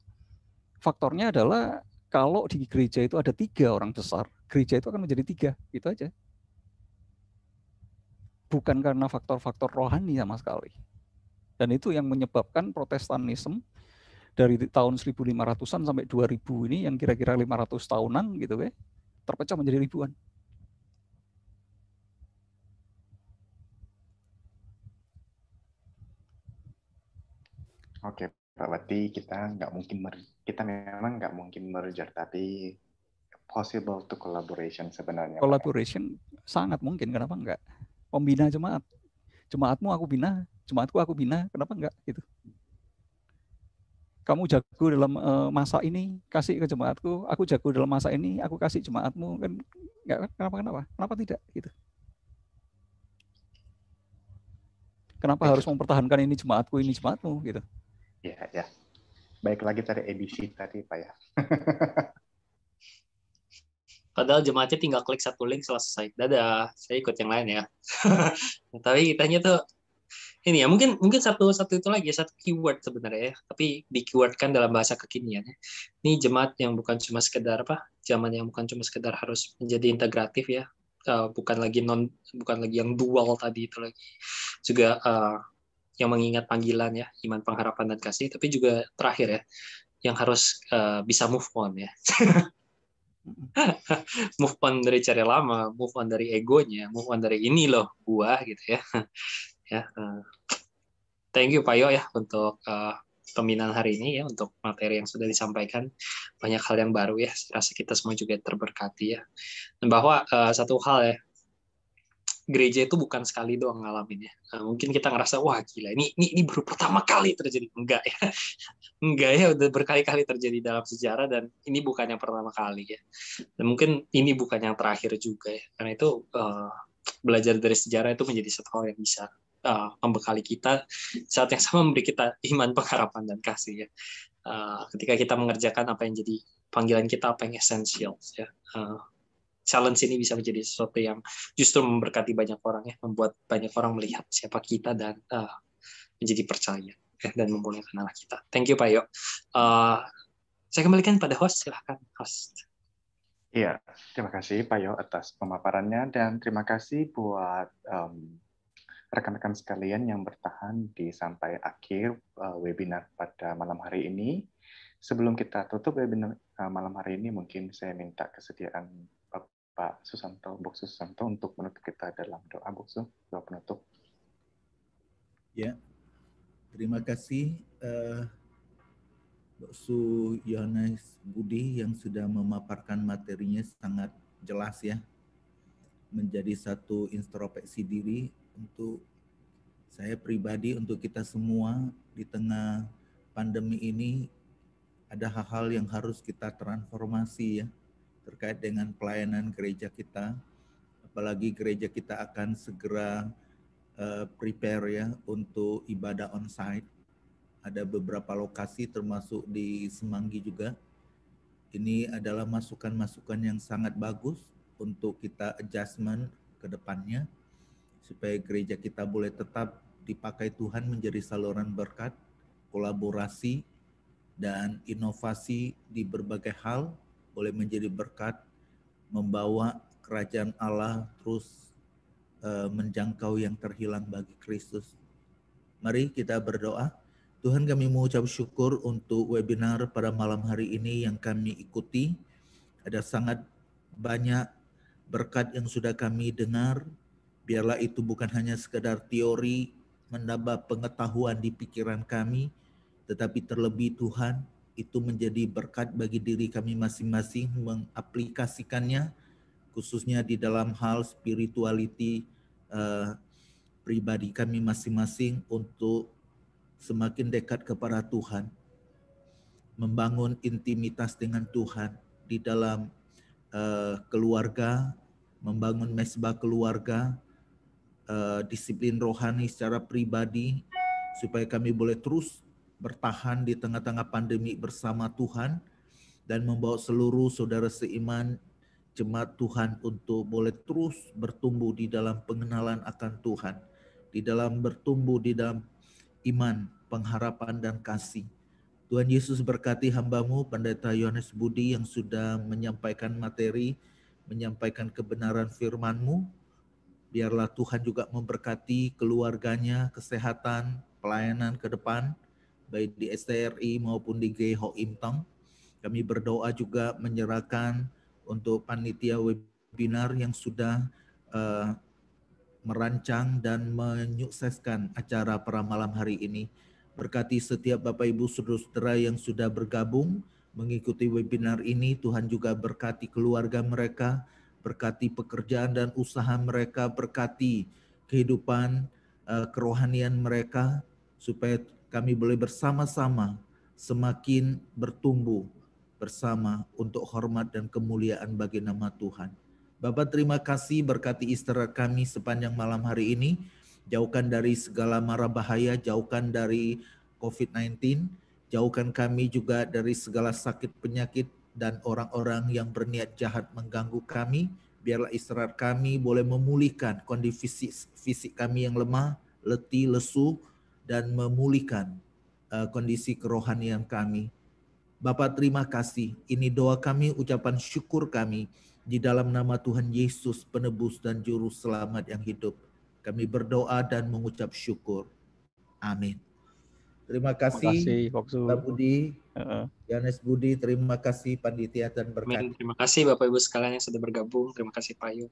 Faktornya adalah kalau di gereja itu ada 3 orang besar, gereja itu akan menjadi 3, gitu aja. Bukan karena faktor-faktor rohani sama sekali. Dan itu yang menyebabkan Protestanisme dari tahun 1500-an sampai 2000 ini yang kira-kira 500 tahunan gitu ya, terpecah menjadi ribuan. Oke, Pak, berarti kita memang nggak mungkin merger, tapi possible to collaboration sebenarnya, Pak. Collaboration sangat mungkin, kenapa enggak? Pembina jemaat, jemaatmu aku bina, jemaatku aku bina, kenapa enggak gitu? Kamu jago dalam masa ini, kasih ke jemaatku, aku jago dalam masa ini, aku kasih jemaatmu, kan enggak, kenapa tidak gitu? Kenapa harus mempertahankan ini jemaatku, ini jemaatmu gitu? Ya. Baik lagi tadi ABC tadi, Pak ya. Padahal jemaatnya tinggal klik satu link selesai. Dadah, saya ikut yang lain ya. Tapi kitanya tuh ini ya, mungkin satu itu lagi, satu keyword sebenarnya ya, tapi di keywordkan dalam bahasa kekinian ya. Ini jemaat yang bukan cuma sekedar zaman yang bukan cuma sekedar harus menjadi integratif ya, bukan lagi yang dual tadi itu lagi, juga yang mengingat panggilan ya, iman, pengharapan, dan kasih, tapi juga terakhir ya, yang harus bisa move on ya. Move on dari cara lama, move on dari egonya, move on dari ini loh gua gitu ya. Ya, thank you Pak Yo ya untuk pembinaan hari ini ya, untuk materi yang sudah disampaikan. Banyak hal yang baru ya, saya rasa kita semua juga terberkati ya. Dan bahwa satu hal ya, gereja itu bukan sekali doang ngalamin ya. Mungkin kita ngerasa wah gila ini baru pertama kali terjadi, enggak ya. Enggak ya, udah berkali-kali terjadi dalam sejarah, dan ini bukan yang pertama kali ya. Dan mungkin ini bukan yang terakhir juga ya. Karena itu belajar dari sejarah itu menjadi satu hal yang bisa membekali kita, saat yang sama memberi kita iman, pengharapan, dan kasih ya. Ketika kita mengerjakan apa yang jadi panggilan kita, apa yang esensial ya. Challenge ini bisa menjadi sesuatu yang justru memberkati banyak orang ya, membuat banyak orang melihat siapa kita dan menjadi percaya dan memuliakan Allah kita. Thank you Pak Yo. Saya kembalikan pada host, silahkan host. Iya, terima kasih Pak Yo atas pemaparannya, dan terima kasih buat rekan-rekan sekalian yang bertahan di sampai akhir webinar pada malam hari ini. Sebelum kita tutup webinar malam hari ini, mungkin saya minta kesediaan Pak Susanto, Bu Susanto, untuk menutup kita dalam doa, Bu Su, doa penutup. Ya, terima kasih Bu Su Yohanes Budi yang sudah memaparkan materinya sangat jelas ya, menjadi satu introspeksi diri untuk saya pribadi, untuk kita semua di tengah pandemi ini. Ada hal-hal yang harus kita transformasi ya, terkait dengan pelayanan gereja kita. Apalagi gereja kita akan segera prepare ya untuk ibadah onsite. Ada beberapa lokasi termasuk di Semanggi juga. Ini adalah masukan-masukan yang sangat bagus untuk kita adjustment ke depannya supaya gereja kita boleh tetap dipakai Tuhan menjadi saluran berkat, kolaborasi dan inovasi di berbagai hal boleh menjadi berkat, membawa kerajaan Allah terus menjangkau yang terhilang bagi Kristus. Mari kita berdoa. Tuhan, kami mengucap syukur untuk webinar pada malam hari ini yang kami ikuti. Ada sangat banyak berkat yang sudah kami dengar. Biarlah itu bukan hanya sekedar teori, menambah pengetahuan di pikiran kami, tetapi terlebih Tuhan, itu menjadi berkat bagi diri kami masing-masing mengaplikasikannya, khususnya di dalam hal spirituality pribadi kami masing-masing untuk semakin dekat kepada Tuhan, membangun intimitas dengan Tuhan di dalam keluarga, membangun mesbah keluarga, disiplin rohani secara pribadi, supaya kami boleh terus bertahan di tengah-tengah pandemi bersama Tuhan dan membawa seluruh saudara seiman jemaat Tuhan untuk boleh terus bertumbuh di dalam pengenalan akan Tuhan, di dalam bertumbuh di dalam iman, pengharapan dan kasih. Tuhan Yesus berkati hamba-Mu Pendeta Yohanes Budi yang sudah menyampaikan materi, menyampaikan kebenaran firman-Mu. Biarlah Tuhan juga memberkati keluarganya, kesehatan, pelayanan ke depan, baik di STRI maupun di GH Imtong. Kami berdoa juga menyerahkan untuk panitia webinar yang sudah merancang dan menyukseskan acara pada malam hari ini. Berkati setiap Bapak Ibu Saudara yang sudah bergabung mengikuti webinar ini. Tuhan juga berkati keluarga mereka, berkati pekerjaan dan usaha mereka, berkati kehidupan kerohanian mereka, supaya kami boleh bersama-sama semakin bertumbuh bersama untuk hormat dan kemuliaan bagi nama Tuhan. Bapak, terima kasih berkati istirahat kami sepanjang malam hari ini. Jauhkan dari segala mara bahaya, jauhkan dari COVID-19, jauhkan kami juga dari segala sakit penyakit dan orang-orang yang berniat jahat mengganggu kami. Biarlah istirahat kami boleh memulihkan kondisi fisik kami yang lemah, letih, lesu, dan memulihkan kondisi kerohanian kami. Bapak, terima kasih. Ini doa kami, ucapan syukur kami di dalam nama Tuhan Yesus, penebus dan juru selamat yang hidup. Kami berdoa dan mengucap syukur. Amin. Terima kasih Pak Budi, Yohanes Budi, terima kasih panitia dan berkat. Terima kasih Bapak Ibu sekalian yang sudah bergabung. Terima kasih Pak Yu.